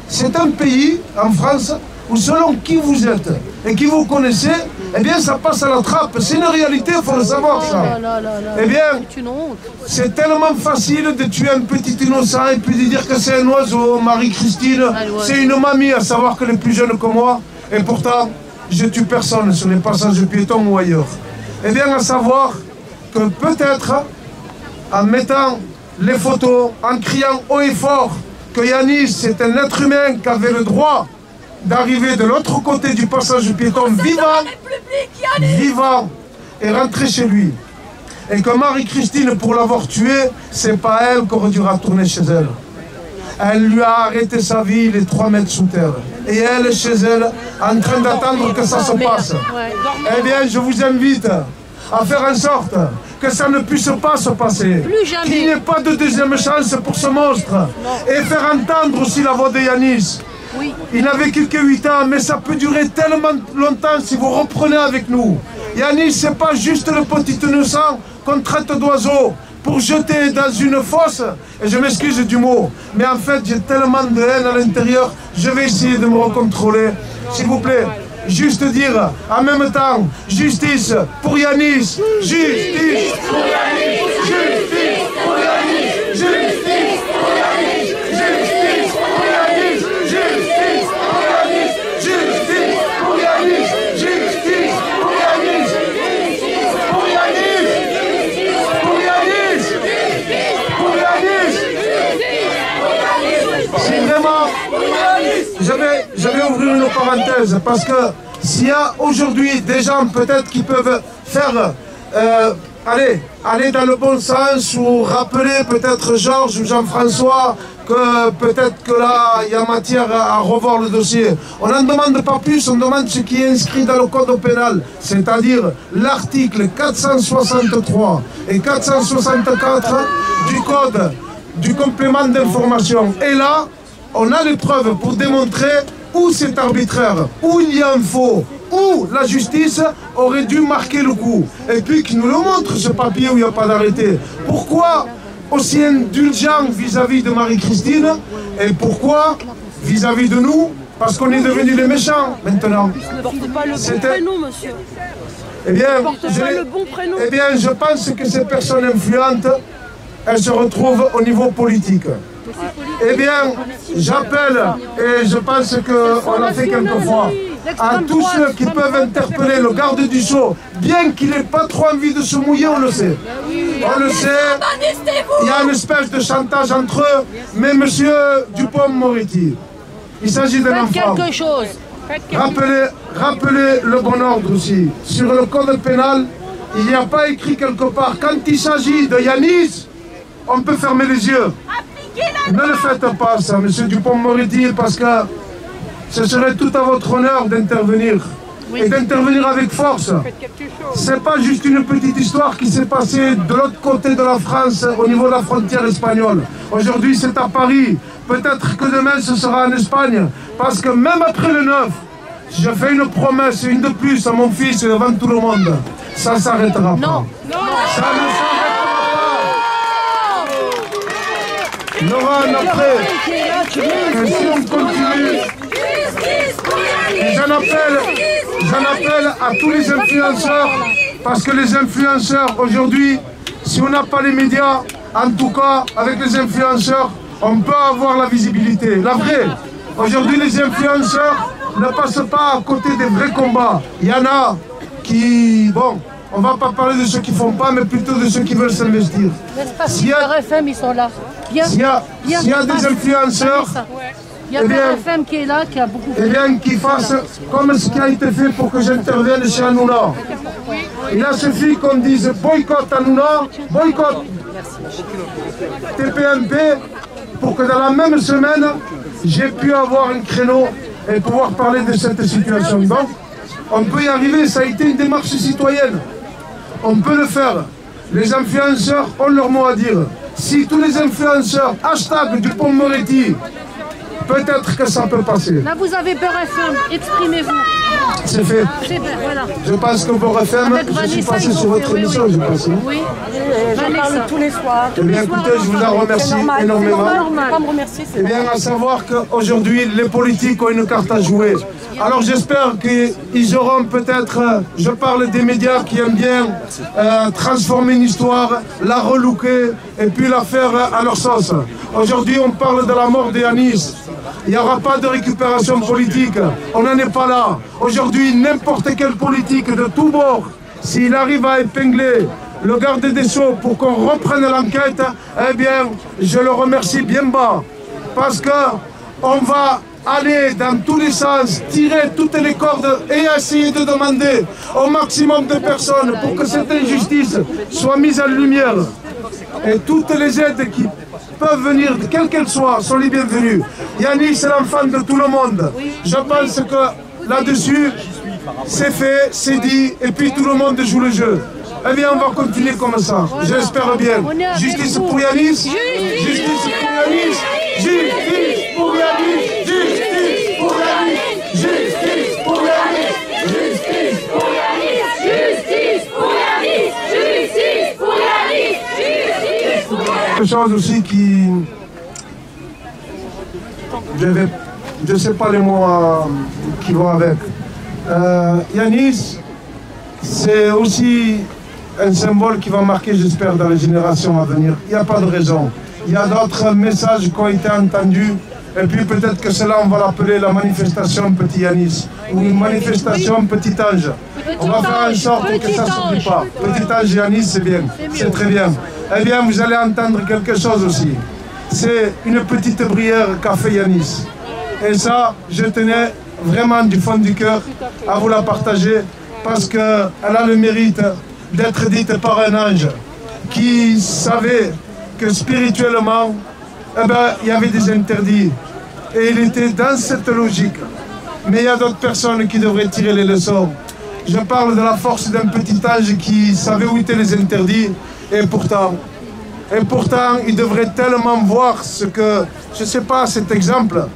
c'est un pays, en France, où selon qui vous êtes et qui vous connaissez, eh bien ça passe à la trappe. C'est une réalité, il faut le savoir ça. Eh bien, c'est tellement facile de tuer un petit innocent et puis de dire que c'est un oiseau, Marie-Christine, c'est une mamie, à savoir que les plus jeunes que moi, et pourtant, je tue personne sur les passages piétons ou ailleurs. Eh bien, à savoir que peut-être, en mettant les photos, en criant haut et fort que Yanis, c'est un être humain qui avait le droit d'arriver de l'autre côté du passage piéton vivant et rentrer chez lui. Et que Marie-Christine, pour l'avoir tué, c'est pas elle qui aurait dû retourner chez elle. Elle lui a arrêté sa vie, les 3 mètres sous terre. Et elle est chez elle, en train d'attendre que ça se passe. Eh bien, je vous invite à faire en sorte que ça ne puisse pas se passer. Qu'il n'y ait pas de deuxième chance pour ce monstre. Et faire entendre aussi la voix de Yanis. Il n'a vécu que 8 ans, mais ça peut durer tellement longtemps si vous reprenez avec nous. Yanis, c'est pas juste le petit innocent qu'on traite d'oiseau pour jeter dans une fosse, et je m'excuse du mot, mais en fait j'ai tellement de haine à l'intérieur, je vais essayer de me recontrôler. S'il vous plaît, juste dire en même temps, justice pour Yanis, justice pour Yanis, justice pour Yanis, justice pour Yanis, justice pour Yanis, justice pour Yanis, justice pour Yanis, justice pour Yanis, pour Yanis, pour Yanis, pour Yanis. C'est vraiment... Je vais ouvrir une parenthèse parce que s'il y a aujourd'hui des gens peut-être qui peuvent faire aller dans le bon sens ou rappeler peut-être Georges ou Jean-François que peut-être que là il y a matière à revoir le dossier. On n'en demande pas plus, on demande ce qui est inscrit dans le code pénal, c'est-à-dire l'article 463 et 464 du code du complément d'information. Et là, on a les preuves pour démontrer où c'est arbitraire, où il y a un faux, où la justice aurait dû marquer le coup. Et puis qu'il nous le montre, ce papier où il n'y a pas d'arrêté. Pourquoi aussi indulgent vis-à-vis de Marie-Christine et pourquoi vis-à-vis de nous? Parce qu'on est devenus les méchants maintenant. C'était... Eh bien, je pense que ces personnes influentes, elles se retrouvent au niveau politique. Eh bien, j'appelle, et je pense qu'on l'a fait quelquefois, à tous ceux qui peuvent interpeller le garde du sceau, bien qu'il n'ait pas trop envie de se mouiller, on le sait. On le sait, il y a une espèce de chantage entre eux, mais monsieur Dupond-Moretti, il s'agit d'un enfant. Rappelez le bon ordre aussi. Sur le code pénal, il n'y a pas écrit quelque part, quand il s'agit de Yanis, on peut fermer les yeux. Ne le faites pas ça, monsieur Dupond-Moretti, parce que ce serait tout à votre honneur d'intervenir. Et d'intervenir avec force. C'est pas juste une petite histoire qui s'est passée de l'autre côté de la France, au niveau de la frontière espagnole. Aujourd'hui, c'est à Paris. Peut-être que demain, ce sera en Espagne. Parce que même après le 9, je fais une promesse, une de plus à mon fils et devant tout le monde. Ça ne s'arrêtera pas. Non. Ça ne s'arrêtera pas. Laurent, après, et si on continue, et j'en appelle à tous les influenceurs, parce que les influenceurs, aujourd'hui, si on n'a pas les médias, en tout cas, avec les influenceurs, on peut avoir la visibilité. La vraie, aujourd'hui, les influenceurs ne passent pas à côté des vrais combats. Il y en a qui, bon, on ne va pas parler de ceux qui ne font pas, mais plutôt de ceux qui veulent s'investir. S'il y a RFM, ils sont là. S'il y a des influenceurs, il y a RFM qui est là, qui a beaucoup fait. Eh bien, qu'ils fassent comme ce qui a été fait pour que j'intervienne chez Hanouna. Il a suffi qu'on dise boycott Hanouna, boycott TPMP, pour que dans la même semaine, j'ai pu avoir un créneau et pouvoir parler de cette situation. Donc, on peut y arriver, ça a été une démarche citoyenne. On peut le faire. Les influenceurs ont leur mot à dire. Si tous les influenceurs hashtag Dupond-Moretti, peut-être que ça peut passer. Là, vous avez Beurre FM, exprimez-vous. C'est fait. Voilà. Je pense que Beurre FM, je suis passé sur votre émission, je pense. Oui. Je parle tous les soirs. Eh bien, écoutez, je vous en remercie énormément. Pas me remercier, Eh bien, à savoir qu'aujourd'hui, les politiques ont une carte à jouer. Alors, j'espère qu'ils auront peut-être, je parle des médias qui aiment bien transformer une histoire, la relooker et puis la faire à leur sauce. Aujourd'hui, on parle de la mort de Yanis. Il n'y aura pas de récupération politique. On n'en est pas là. Aujourd'hui, n'importe quel politique de tous bords, s'il arrive à épingler le garde des Sceaux pour qu'on reprenne l'enquête, eh bien, je le remercie bien bas. Parce qu'on va aller dans tous les sens, tirer toutes les cordes et essayer de demander au maximum de personnes pour que cette injustice soit mise en lumière. Et toutes les aides qui peuvent venir, quelles qu'elles soient, sont les bienvenues. Yanis, c'est l'enfant de tout le monde. Je pense que là-dessus, c'est fait, c'est dit, et puis tout le monde joue le jeu. Eh bien, on va continuer comme ça. J'espère bien. Justice pour Yanis. Justice pour Yanis. Justice pour Yanis. Justice pour Yanis. Justice pour Yanis. Justice pour Yanis. Justice pour Yanis. Justice pour Yanis. Justice pour Yanis. Quelque chose aussi qui... Je ne sais pas les mots qui vont avec. Yanis, c'est aussi un symbole qui va marquer, j'espère, dans les générations à venir. Il n'y a pas de raison. Il y a d'autres messages qui ont été entendus. Et puis peut-être que cela, on va l'appeler la manifestation Petit Yanis. Ou une manifestation Petit Ange. On va faire en sorte que ça ne s'oublie pas. Petit Ange Yanis, c'est bien. C'est très bien. Eh bien, vous allez entendre quelque chose aussi. C'est une petite prière qu'a fait Yanis. Et ça, je tenais vraiment du fond du cœur à vous la partager parce qu'elle a le mérite d'être dite par un ange qui savait que spirituellement, eh ben, il y avait des interdits. Et il était dans cette logique. Mais il y a d'autres personnes qui devraient tirer les leçons. Je parle de la force d'un petit ange qui savait où étaient les interdits. Et pourtant, il devrait tellement voir ce que, je ne sais pas, cet exemple.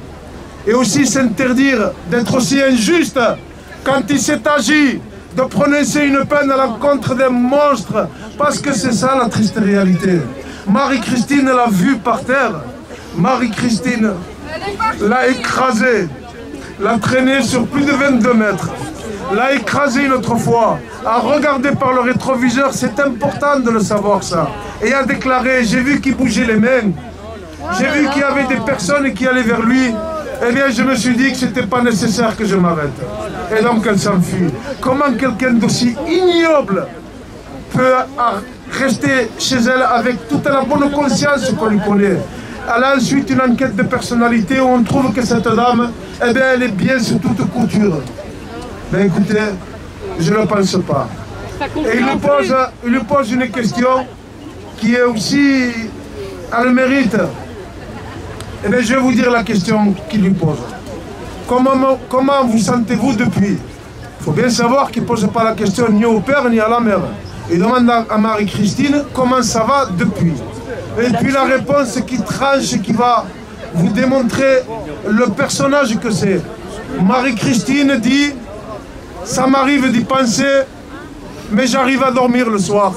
Et aussi s'interdire d'être aussi injuste quand il s'est agi de prononcer une peine à l'encontre d'un monstre. Parce que c'est ça la triste réalité. Marie-Christine l'a vu par terre. Marie-Christine l'a écrasé, l'a traîné sur plus de 22 mètres, l'a écrasé une autre fois, a regardé par le rétroviseur, c'est important de le savoir ça, et a déclaré, j'ai vu qu'il bougeait les mains, j'ai vu qu'il y avait des personnes qui allaient vers lui, eh bien je me suis dit que ce n'était pas nécessaire que je m'arrête. Et donc elle s'enfuit. Comment quelqu'un d'aussi ignoble peut rester chez elle avec toute la bonne conscience qu'on lui connaît? Elle a ensuite une enquête de personnalité où on trouve que cette dame, eh bien, elle est bien sur toute couture. Ben écoutez, je ne pense pas. Et il lui pose une question qui est aussi à le mérite. Eh bien, je vais vous dire la question qu'il lui pose. Comment vous sentez-vous depuis? Il faut bien savoir qu'il ne pose pas la question ni au père ni à la mère. Il demande à Marie-Christine comment ça va depuis. Et puis la réponse qui tranche, qui va vous démontrer le personnage que c'est. Marie-Christine dit, ça m'arrive d'y penser, mais j'arrive à dormir le soir.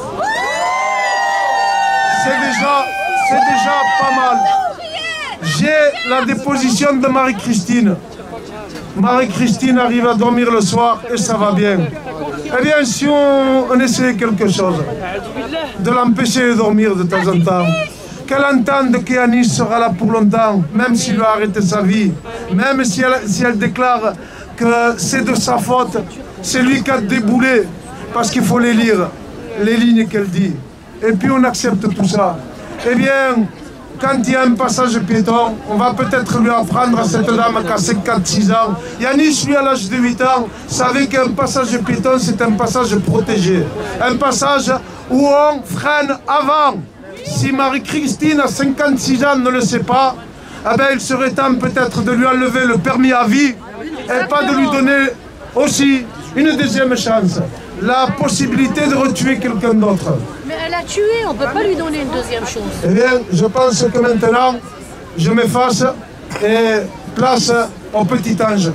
C'est déjà pas mal. J'ai la déposition de Marie-Christine. Marie-Christine arrive à dormir le soir et ça va bien. Eh bien, si on essaie quelque chose, de l'empêcher de dormir de temps en temps, qu'elle entende que Yanis sera là pour longtemps, même s'il va arrêter sa vie, même si elle déclare que c'est de sa faute, c'est lui qui a déboulé, parce qu'il faut les lire, les lignes qu'elle dit. Et puis on accepte tout ça. Eh bien, quand il y a un passage piéton, on va peut-être lui apprendre à cette dame qui a 56 ans. Yanis, lui, à l'âge de 8 ans, savait qu'un passage piéton, c'est un passage protégé. Un passage où on freine avant. Si Marie-Christine, à 56 ans, ne le sait pas, eh bien, il serait temps peut-être de lui enlever le permis à vie et pas de lui donner aussi une deuxième chance. La possibilité de retuer quelqu'un d'autre. Mais elle a tué, on ne peut pas lui donner une deuxième chance. Eh bien, je pense que maintenant, je m'efface et place au petit ange.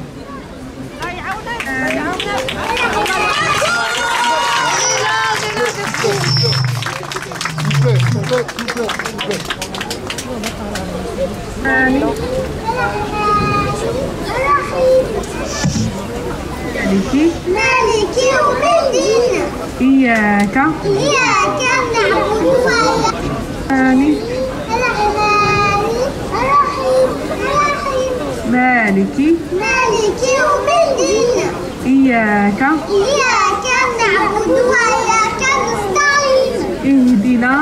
مالك يوم الدين إياك نعبد وإياك الرحمن الرحيم مالك يوم الدين إياك نعبد وإياك نستعين اهدنا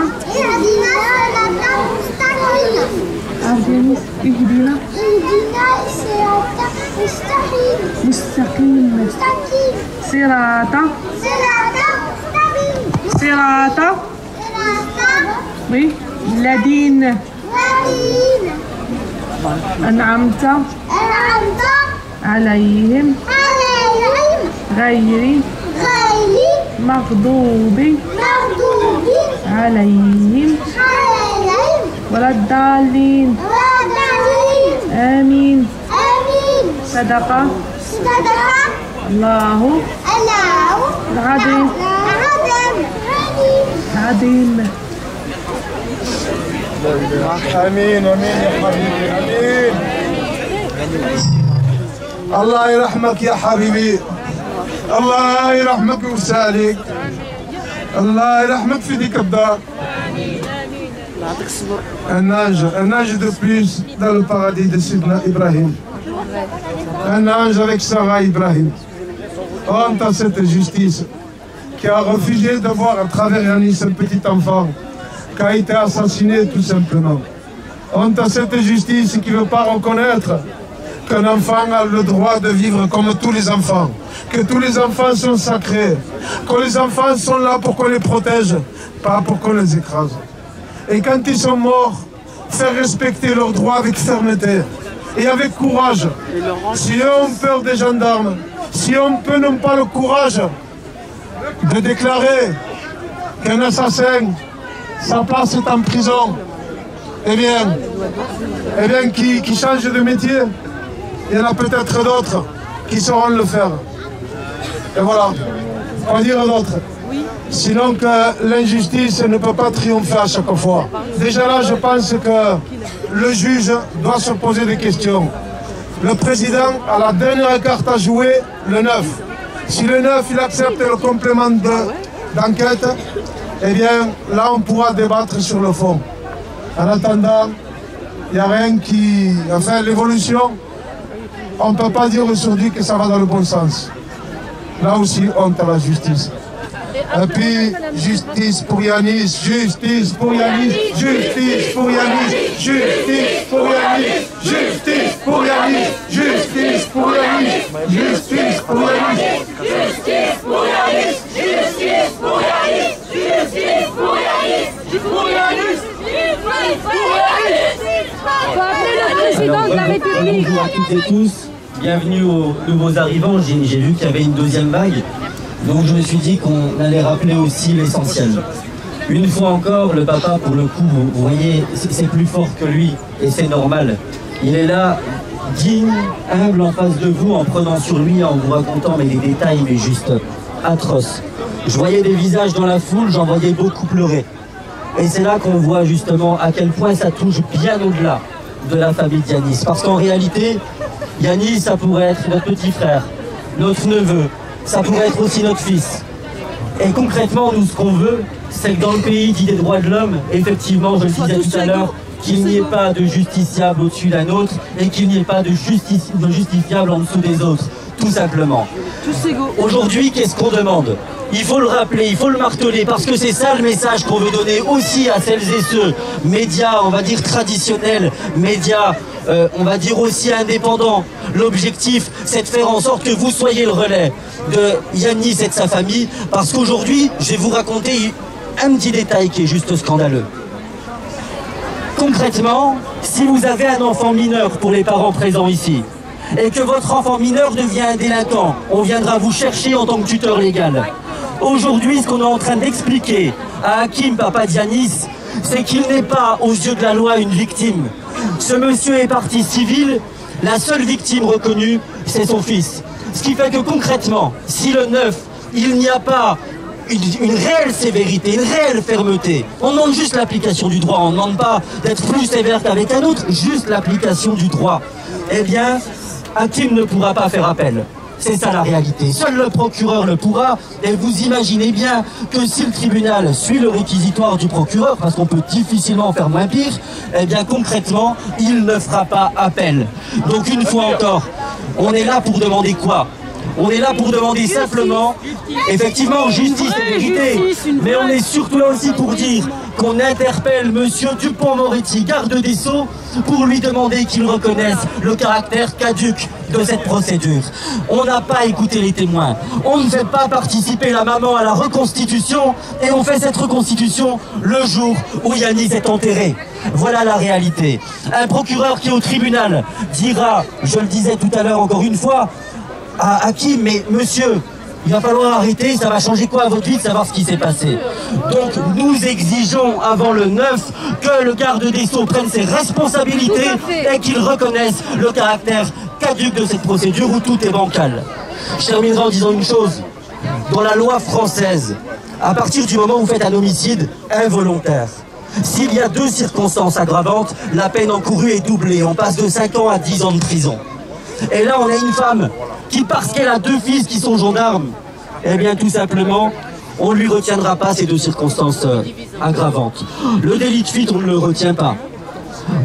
الصراط مستقيم صراط Oui. الذين أنعمت عليهم غير مغضوب عليهم ولا الضالين آمين. صدق الله العظيم. امين امين يا حبيبي امين. الله يرحمك يا حبيبي، الله يرحمك ويسالك، الله يرحمك في ديك الدار. Un ange de plus dans le paradis de Sidna Ibrahim. Un ange avec Sarah Ibrahim. Honte à cette justice qui a refusé de voir à travers Yanis un petit enfant qui a été assassiné tout simplement. Honte à cette justice qui ne veut pas reconnaître qu'un enfant a le droit de vivre comme tous les enfants, que tous les enfants sont sacrés, que les enfants sont là pour qu'on les protège, pas pour qu'on les écrase. Et quand ils sont morts, faire respecter leurs droits avec fermeté et avec courage. Si eux ont peur des gendarmes, si on peut n'ont pas le courage de déclarer qu'un assassin, sa place est en prison, eh bien qui change de métier, il y en a peut-être d'autres qui sauront le faire. Et voilà, quoi dire d'autre? Sinon que l'injustice ne peut pas triompher à chaque fois. Déjà là, je pense que le juge doit se poser des questions. Le président a la dernière carte à jouer, le 9. Si le 9 il accepte le complément d'enquête, eh bien là on pourra débattre sur le fond. En attendant, il n'y a rien qui... Enfin, l'évolution, on ne peut pas dire aujourd'hui que ça va dans le bon sens. Là aussi, honte à la justice. Et puis, justice pour Yanis, justice pour Yanis, justice pour Yanis, justice pour Yanis, justice pour Yanis, justice pour Yanis, justice pour Yanis, justice pour Yanis, justice pour Yanis, justice pour Yanis, Alors, bonjour à toutes et tous, bienvenue aux nouveaux arrivants. J'ai vu qu'il y avait une deuxième vague. Donc je me suis dit qu'on allait rappeler aussi l'essentiel. Une fois encore, le papa, pour le coup, vous voyez, c'est plus fort que lui, et c'est normal. Il est là, digne, humble en face de vous, en prenant sur lui, en vous racontant mais des détails, mais juste atroces. Je voyais des visages dans la foule, j'en voyais beaucoup pleurer. Et c'est là qu'on voit justement à quel point ça touche bien au-delà de la famille de Yanis. Parce qu'en réalité, Yanis, ça pourrait être notre petit frère, notre neveu, ça pourrait être aussi notre fils. Et concrètement, nous, ce qu'on veut, c'est que dans le pays dit des droits de l'homme, effectivement, je le disais tout à l'heure, qu'il n'y ait pas de justiciable au-dessus d'un autre et qu'il n'y ait pas de justifiable en dessous des autres, tout simplement. Aujourd'hui, qu'est-ce qu'on demande? Il faut le rappeler, il faut le marteler, parce que c'est ça le message qu'on veut donner aussi à celles et ceux, médias, on va dire traditionnels, médias, on va dire aussi indépendants. L'objectif, c'est de faire en sorte que vous soyez le relais de Yanis et de sa famille, parce qu'aujourd'hui, je vais vous raconter un petit détail qui est juste scandaleux. Concrètement, si vous avez un enfant mineur pour les parents présents ici, et que votre enfant mineur devient un délinquant, on viendra vous chercher en tant que tuteur légal. Aujourd'hui, ce qu'on est en train d'expliquer à Hakim, papa d'Yanis, c'est qu'il n'est pas, aux yeux de la loi, une victime. Ce monsieur est partie civile, la seule victime reconnue, c'est son fils. Ce qui fait que concrètement, si le 9, il n'y a pas une réelle sévérité, une réelle fermeté, on demande juste l'application du droit, on ne demande pas d'être plus sévère qu'avec un autre, juste l'application du droit, eh bien, Hakim ne pourra pas faire appel. C'est ça la réalité. Seul le procureur le pourra. Et vous imaginez bien que si le tribunal suit le réquisitoire du procureur, parce qu'on peut difficilement faire moins pire, eh bien concrètement, il ne fera pas appel. Donc une fois encore, on est là pour demander quoi? On est là pour demander simplement, effectivement, justice et vérité, mais on est surtout là aussi pour dire qu'on interpelle Monsieur Dupond-Moretti, garde des Sceaux, pour lui demander qu'il reconnaisse le caractère caduc de cette procédure. On n'a pas écouté les témoins, on ne fait pas participer la maman à la reconstitution, et on fait cette reconstitution le jour où Yanis est enterré. Voilà la réalité. Un procureur qui au tribunal dira, je le disais tout à l'heure encore une fois, à Hakim, mais monsieur, il va falloir arrêter, ça va changer quoi à votre vie de savoir ce qui s'est passé. Donc nous exigeons avant le 9 que le garde des Sceaux prenne ses responsabilités et qu'il reconnaisse le caractère caduc de cette procédure où tout est bancal. Je terminerai en disant une chose. Dans la loi française, à partir du moment où vous faites un homicide involontaire, s'il y a 2 circonstances aggravantes, la peine encourue est doublée. On passe de 5 ans à 10 ans de prison. Et là, on a une femme qui, parce qu'elle a 2 fils qui sont gendarmes, eh bien, tout simplement, on ne lui retiendra pas ces 2 circonstances aggravantes. Le délit de fuite, on ne le retient pas.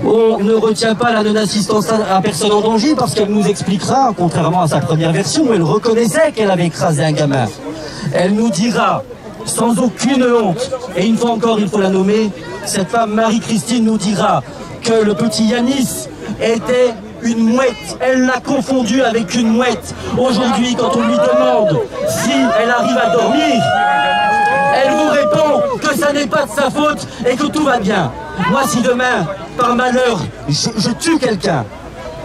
On ne retient pas la non-assistance à personne en danger parce qu'elle nous expliquera, contrairement à sa première version, où elle reconnaissait qu'elle avait écrasé un gamin. Elle nous dira, sans aucune honte, et une fois encore, il faut la nommer, cette femme, Marie-Christine, nous dira que le petit Yanis était une mouette, elle l'a confondu avec une mouette. Aujourd'hui, quand on lui demande si elle arrive à dormir, elle vous répond que ça n'est pas de sa faute et que tout va bien. Moi, si demain, par malheur, je tue quelqu'un,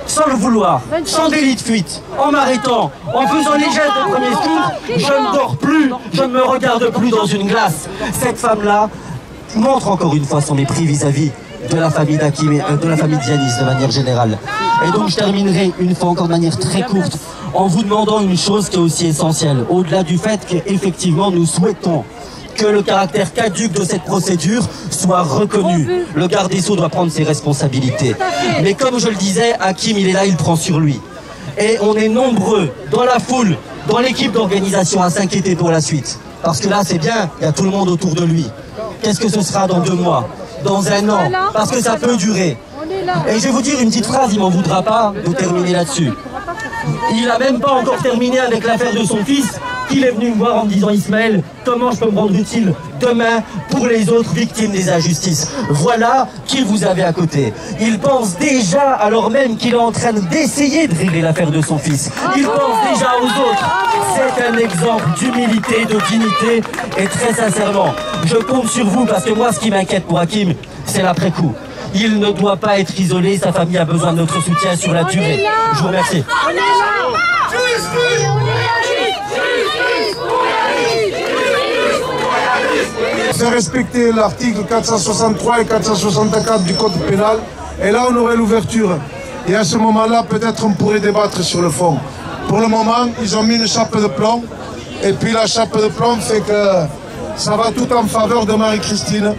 sans le vouloir, sans délit de fuite, en m'arrêtant, en faisant les gestes de premier secours, je ne dors plus, je ne me regarde plus dans une glace. Cette femme-là montre encore une fois son mépris vis-à-vis de la famille d'Hakim et de la famille de Yanis de manière générale. Et donc je terminerai une fois encore de manière très courte en vous demandant une chose qui est aussi essentielle, au-delà du fait qu'effectivement nous souhaitons que le caractère caduc de cette procédure soit reconnu. Le garde des Sceaux doit prendre ses responsabilités. Mais comme je le disais, Hakim il est là, il prend sur lui. Et on est nombreux dans la foule, dans l'équipe d'organisation à s'inquiéter pour la suite. Parce que là c'est bien, il y a tout le monde autour de lui. Qu'est-ce que ce sera dans 2 mois, dans 1 an? Parce que ça peut durer. Et je vais vous dire une petite phrase, il m'en voudra pas de terminer là-dessus. Il n'a même pas encore terminé avec l'affaire de son fils, qu'il est venu me voir en me disant Ismaël, comment je peux me rendre utile demain pour les autres victimes des injustices. Voilà qui vous avez à côté. Il pense déjà, alors même qu'il est en train d'essayer de régler l'affaire de son fils. Il pense déjà aux autres. C'est un exemple d'humilité, de dignité, et très sincèrement, je compte sur vous parce que moi, ce qui m'inquiète pour Hakim, c'est l'après-coup. Il ne doit pas être isolé, sa famille a besoin de notre soutien sur la durée. Je vous remercie. Faire respecter l'article 463 et 464 du Code pénal, et là on aurait l'ouverture. Et à ce moment-là, peut-être on pourrait débattre sur le fond. Pour le moment, ils ont mis une chape de plomb, et puis la chape de plomb fait que ça va tout en faveur de Marie-Christine.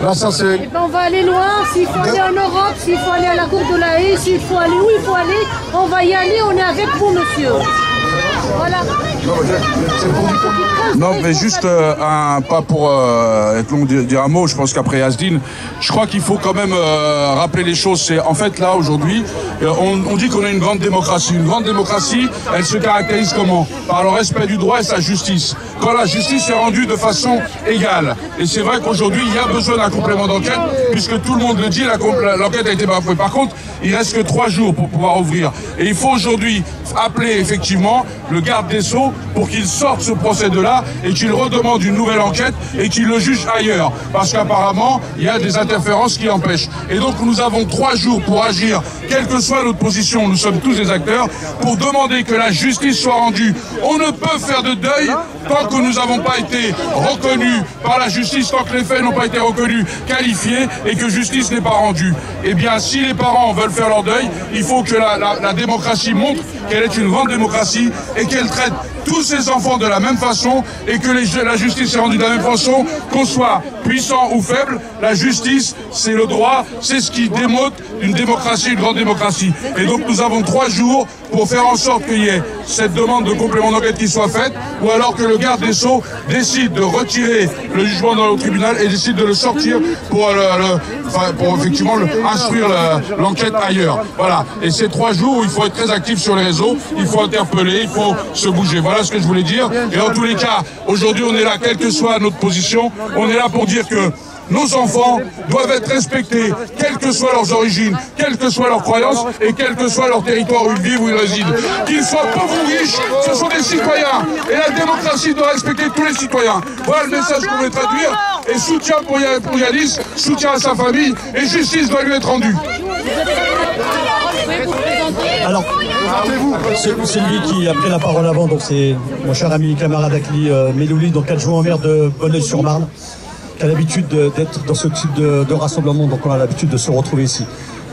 Là, ça c'est... Eh ben, on va aller loin, s'il faut aller en Europe, s'il faut aller à la Cour de la Haye, s'il faut aller où il faut aller, on va y aller, on est avec vous, monsieur. Voilà. Non, mais juste pas pour être long dire un mot, je pense qu'après Yazdine, je crois qu'il faut quand même rappeler les choses. C'est en fait là aujourd'hui, on dit qu'on a une grande démocratie. Une grande démocratie, elle se caractérise comment? Par le respect du droit et sa justice. Quand la justice est rendue de façon égale. Et c'est vrai qu'aujourd'hui, il y a besoin d'un complément d'enquête, puisque tout le monde le dit, l'enquête a été bafouée. Par contre, il reste que 3 jours pour pouvoir ouvrir. Et il faut aujourd'hui appeler effectivement le garde des Sceaux pour qu'il sorte ce procès-là et qu'il redemande une nouvelle enquête et qu'il le juge ailleurs. Parce qu'apparemment, il y a des interférences qui empêchent. Et donc nous avons 3 jours pour agir, quelle que soit notre position, nous sommes tous des acteurs, pour demander que la justice soit rendue. On ne peut faire de deuil tant que nous n'avons pas été reconnus par la justice, tant que les faits n'ont pas été reconnus, qualifiés et que justice n'est pas rendue. Eh bien, si les parents veulent faire leur deuil, il faut que la démocratie montre qu'elle est une grande démocratie et qu'elle traite tous ces enfants de la même façon et que la justice est rendue de la même façon, qu'on soit puissant ou faible. La justice, c'est le droit, c'est ce qui démontre une démocratie, une grande démocratie. Et donc nous avons 3 jours pour faire en sorte qu'il y ait cette demande de complément d'enquête qui soit faite, ou alors que le garde des Sceaux décide de retirer le jugement dans le tribunal et décide de le sortir pour effectivement instruire l'enquête ailleurs. Voilà. Et ces 3 jours où il faut être très actif sur les réseaux, il faut interpeller, il faut se bouger. Voilà ce que je voulais dire. Et en tous les cas, aujourd'hui on est là, quelle que soit notre position, on est là pour dire que nos enfants doivent être respectés, quelles que soient leurs origines, quelles que soient leurs croyances et quel que soit leur territoire où ils vivent, où ils résident. Qu'ils soient pauvres ou riches, ce sont des citoyens. Et la démocratie doit respecter tous les citoyens. Voilà le message qu'on veut traduire. Et soutien pour Yanis, soutien à sa famille, et justice doit lui être rendue. Alors, c'est lui qui a pris la parole avant, donc c'est mon cher ami, camarade Akli Melouli, donc adjoint au maire de Bonneuil-sur-Marne, qui a l'habitude d'être dans ce type de rassemblement, donc on a l'habitude de se retrouver ici.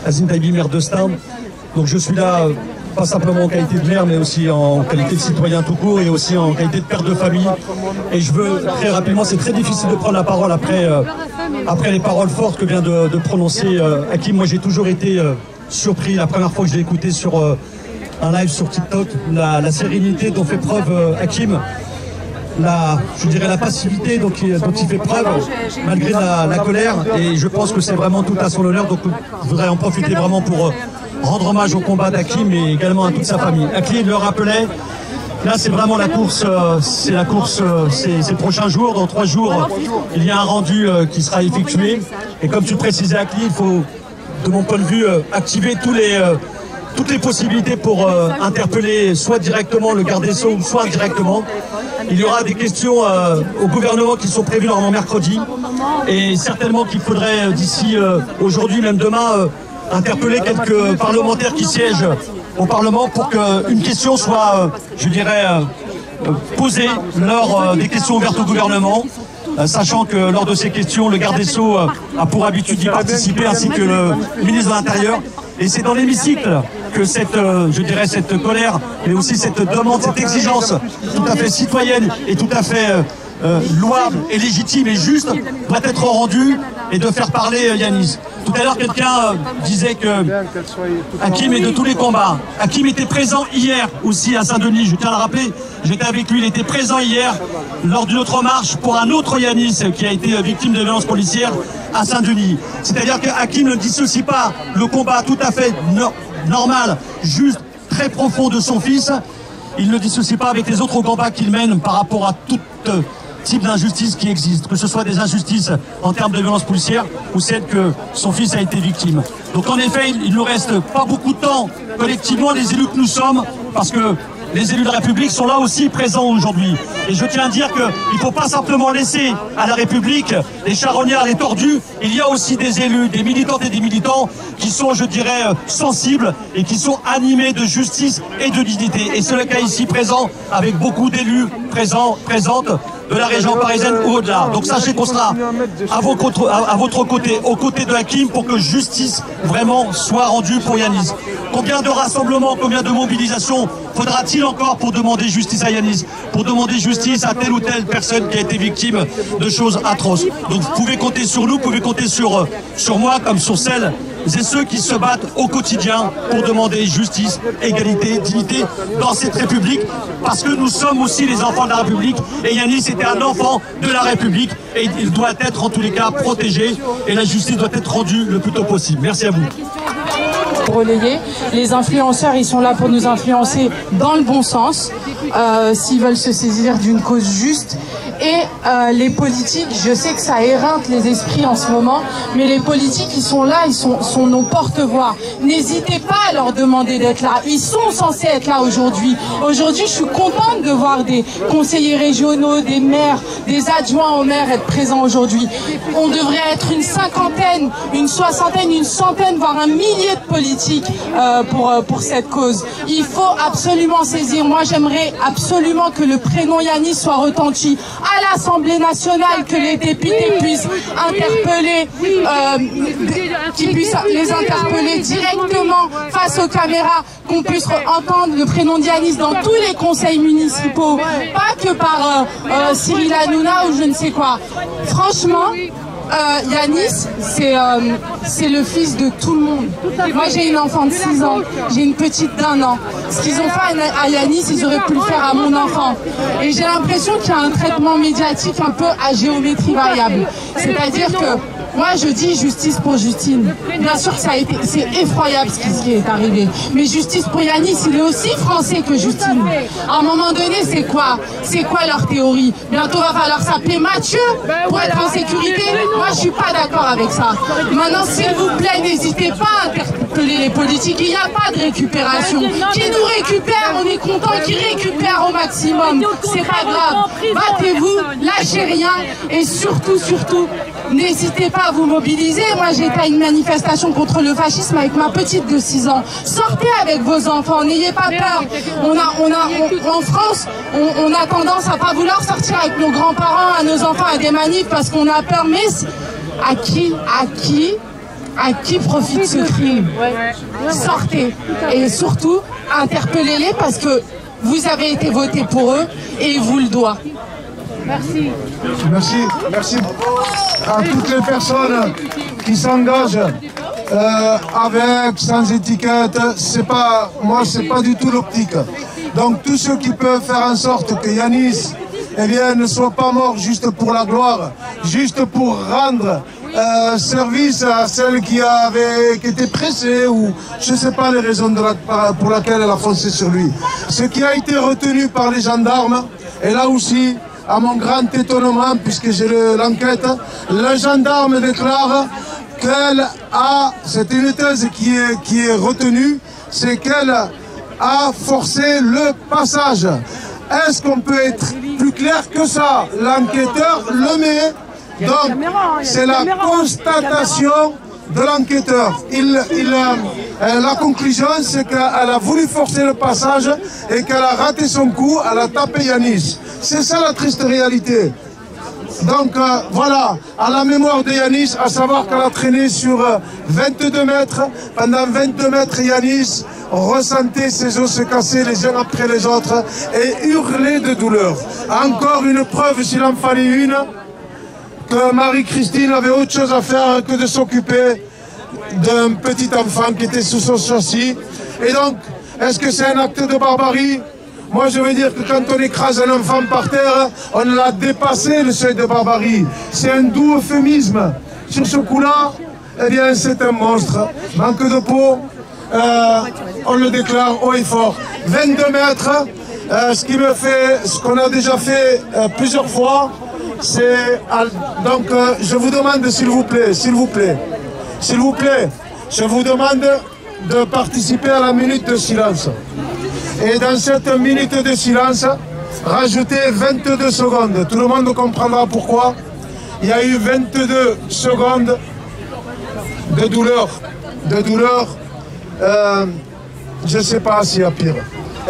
Azim Taibi, maire de Stein, donc je suis là pas simplement en qualité de maire, mais aussi en qualité de citoyen tout court et aussi en qualité de père de famille. Et je veux très rapidement, c'est très difficile de prendre la parole après les paroles fortes que vient de prononcer Hakim. Moi j'ai toujours été surpris la première fois que je l'ai écouté sur un live sur TikTok, la sérénité dont fait preuve Hakim. Je dirais la passivité dont il fait preuve malgré la colère, et je pense que c'est vraiment tout à son honneur. Donc je voudrais en profiter vraiment pour rendre hommage au combat d'Hakim et également à toute sa famille. Hakim le rappelait, là c'est vraiment la course, c'est la course ces prochains jours. Dans 3 jours il y a un rendu qui sera effectué, et comme tu le précisais Hakim, il faut de mon point de vue activer toutes les possibilités pour interpeller soit directement le garde des Sceaux ou soit indirectement. Il y aura des questions au gouvernement qui sont prévues normalement mercredi, et certainement qu'il faudrait d'ici aujourd'hui, même demain, interpeller quelques parlementaires qui siègent au Parlement pour qu'une question soit, je dirais, posée lors des questions ouvertes au gouvernement. Sachant que lors de ces questions, le garde des Sceaux a pour habitude d'y participer, ainsi que le ministre de l'Intérieur. Et c'est dans l'hémicycle que cette colère, mais aussi cette demande, cette exigence tout à fait citoyenne et tout à fait louable et légitime et juste doit être rendue, et de faire parler Yanis. Tout à l'heure, quelqu'un disait que Hakim est de tous les combats. Hakim était présent hier aussi à Saint-Denis, je tiens à le rappeler, j'étais avec lui, il était présent hier lors d'une autre marche pour un autre Yanis qui a été victime de violences policières à Saint-Denis. C'est-à-dire que Hakim ne dissocie pas le combat tout à fait normal, juste, très profond de son fils, il ne dissocie pas avec les autres combats qu'il mène par rapport à tout type d'injustice qui existe, que ce soit des injustices en termes de violences policières ou celles que son fils a été victime. Donc en effet, il ne nous reste pas beaucoup de temps collectivement, les élus que nous sommes, parce que les élus de la République sont là aussi présents aujourd'hui. Et je tiens à dire qu'il ne faut pas simplement laisser à la République les charognards, les tordus. Il y a aussi des élus, des militantes et des militants qui sont, je dirais, sensibles et qui sont animés de justice et de dignité. Et c'est le cas ici présent, avec beaucoup d'élus présentes de la région parisienne ou au-delà. Donc sachez qu'on sera à votre côté, aux côtés de Hakim, pour que justice vraiment soit rendue pour Yanis. Combien de rassemblements, combien de mobilisations faudra-t-il encore pour demander justice à Yanis, pour demander justice à telle ou telle personne qui a été victime de choses atroces? Donc vous pouvez compter sur nous, vous pouvez compter sur moi comme sur celles et ceux qui se battent au quotidien pour demander justice, égalité, dignité dans cette République, parce que nous sommes aussi les enfants de la République, et Yanis était un enfant de la République, et il doit être en tous les cas protégé, et la justice doit être rendue le plus tôt possible. Merci à vous. Relayer. Les influenceurs, ils sont là pour nous influencer dans le bon sens, s'ils veulent se saisir d'une cause juste. Et les politiques, je sais que ça éreinte les esprits en ce moment, mais les politiques, ils sont là, ils sont nos porte-voix. N'hésitez pas à leur demander d'être là. Ils sont censés être là aujourd'hui. Aujourd'hui, je suis contente de voir des conseillers régionaux, des maires, des adjoints aux maires être présents aujourd'hui. On devrait être une cinquantaine, une soixantaine, une centaine, voire un millier de politiques politique pour cette cause. Il faut absolument saisir. Moi, j'aimerais absolument que le prénom Yanis soit retenti à l'Assemblée nationale, que les députés puissent interpeller, qu'ils puissent les interpeller directement face aux caméras, qu'on puisse entendre le prénom de Yanis dans tous les conseils municipaux, pas que par Cyril Hanouna ou je ne sais quoi. Franchement, Yanis, c'est le fils de tout le monde. Moi, j'ai une enfant de 6 ans, j'ai une petite d'1 an. Ce qu'ils ont fait à Yanis, ils auraient pu le faire à mon enfant. Et j'ai l'impression qu'il y a un traitement médiatique un peu à géométrie variable. C'est-à-dire que moi, je dis justice pour Justine. Bien sûr que c'est effroyable ce qui est arrivé. Mais justice pour Yanis, il est aussi français que Justine. À un moment donné, c'est quoi leur théorie? Bientôt, va falloir s'appeler Mathieu pour être en sécurité. Moi, je suis pas d'accord avec ça. Maintenant, s'il vous plaît, n'hésitez pas à interpeller les politiques. Il n'y a pas de récupération. Qui nous récupère, on est content qu'ils récupèrent au maximum. C'est pas grave. Battez-vous, lâchez rien. Et surtout, n'hésitez pas à vous mobiliser. Moi, j'étais à une manifestation contre le fascisme avec ma petite de 6 ans. Sortez avec vos enfants, n'ayez pas peur. En France, on a tendance à pas vouloir sortir avec nos grands-parents, à nos enfants, à des manifs parce qu'on a peur. Mais à qui profite ce crime? Sortez. Et surtout, interpellez-les parce que vous avez été votés pour eux et ils vous le doivent. Merci. Merci à toutes les personnes qui s'engagent avec, sans étiquette. Moi, c'est pas du tout l'optique. Donc tous ceux qui peuvent faire en sorte que Yanis ne soit pas mort juste pour la gloire, juste pour rendre service à celle qui était pressée ou je ne sais pas les raisons pour lesquelles elle a foncé sur lui. Ce qui a été retenu par les gendarmes, et là aussi, à mon grand étonnement, puisque j'ai l'enquête, le gendarme déclare qu'elle a, c'est une thèse qui est retenue, c'est qu'elle a forcé le passage. Est-ce qu'on peut être plus clair que ça? L'enquêteur le met, donc c'est la constatation de l'enquêteur. La conclusion, c'est qu'elle a voulu forcer le passage et qu'elle a raté son coup, elle a tapé Yanis. C'est ça la triste réalité. Donc voilà, à la mémoire de Yanis, à savoir qu'elle a traîné sur 22 mètres. Pendant 22 mètres, Yanis ressentait ses os se casser les uns après les autres et hurlait de douleur. Encore une preuve, s'il en fallait une, que Marie-Christine avait autre chose à faire que de s'occuper d'un petit enfant qui était sous son châssis. Et donc, est-ce que c'est un acte de barbarie? Moi, je veux dire que quand on écrase un enfant par terre, on a dépassé le seuil de barbarie. C'est un doux euphémisme. Sur ce coup-là, eh bien, c'est un monstre. Manque de peau, on le déclare haut et fort. 22 mètres, ce qu'on a déjà fait plusieurs fois, c'est... Donc, je vous demande, s'il vous plaît, je vous demande de participer à la minute de silence. Et dans cette minute de silence, rajoutez 22 secondes. Tout le monde comprendra pourquoi. Il y a eu 22 secondes de douleur. Je ne sais pas s'il y a pire.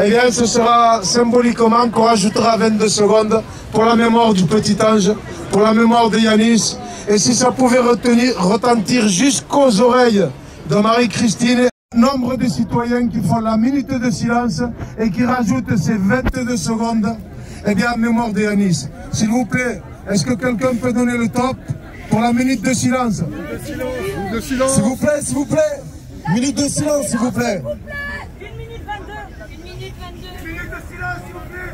Eh bien, ce sera symboliquement qu'on rajoutera 22 secondes pour la mémoire du petit ange, pour la mémoire de Yanis. Et si ça pouvait retentir jusqu'aux oreilles de Marie-Christine, nombre de citoyens qui font la minute de silence et qui rajoutent ces 22 secondes, eh bien, en mémoire de Yanis. S'il vous plaît, est-ce que quelqu'un peut donner le top pour la minute de silence? S'il vous plaît, s'il vous plaît. Minute de silence, s'il vous plaît. 1 minute 22. 1 minute 22. Minute de silence, s'il vous plaît.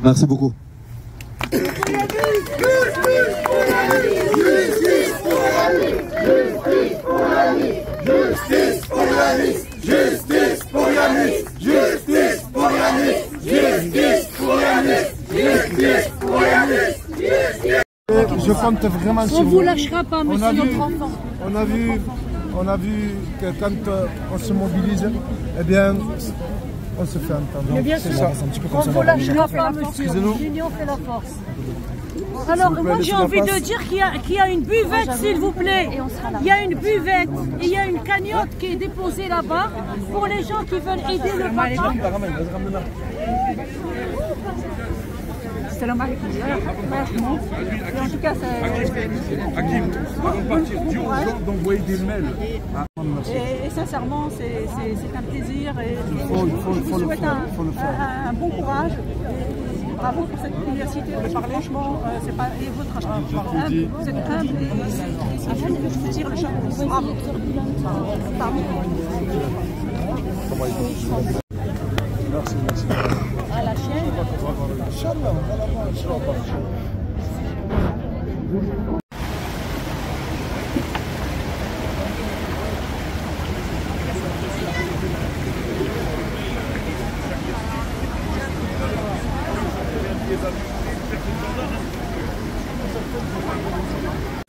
Merci beaucoup. Je compte vraiment sur vous. On ne vous lâchera pas, monsieur notre enfant. On a vu que quand on se mobilise, eh bien, on se fait entendre. Mais bien sûr, on ne vous lâchera pas, monsieur. L'union fait la force. Alors, moi j'ai envie de dire qu'il y a une buvette, s'il vous plaît. Il y a une buvette et il y a une cagnotte qui est déposée là-bas pour les gens qui veulent aider le papa. Salam alaikum. En tout cas, d'envoyer des mails. Et sincèrement, c'est un plaisir. Et je vous souhaite un bon courage. Bravo pour cette université. Franchement, c'est pas votre humble. Vous êtes humble et je tire le chapeau. Bravo. Merci. À la chaîne. Inch'Allah, on va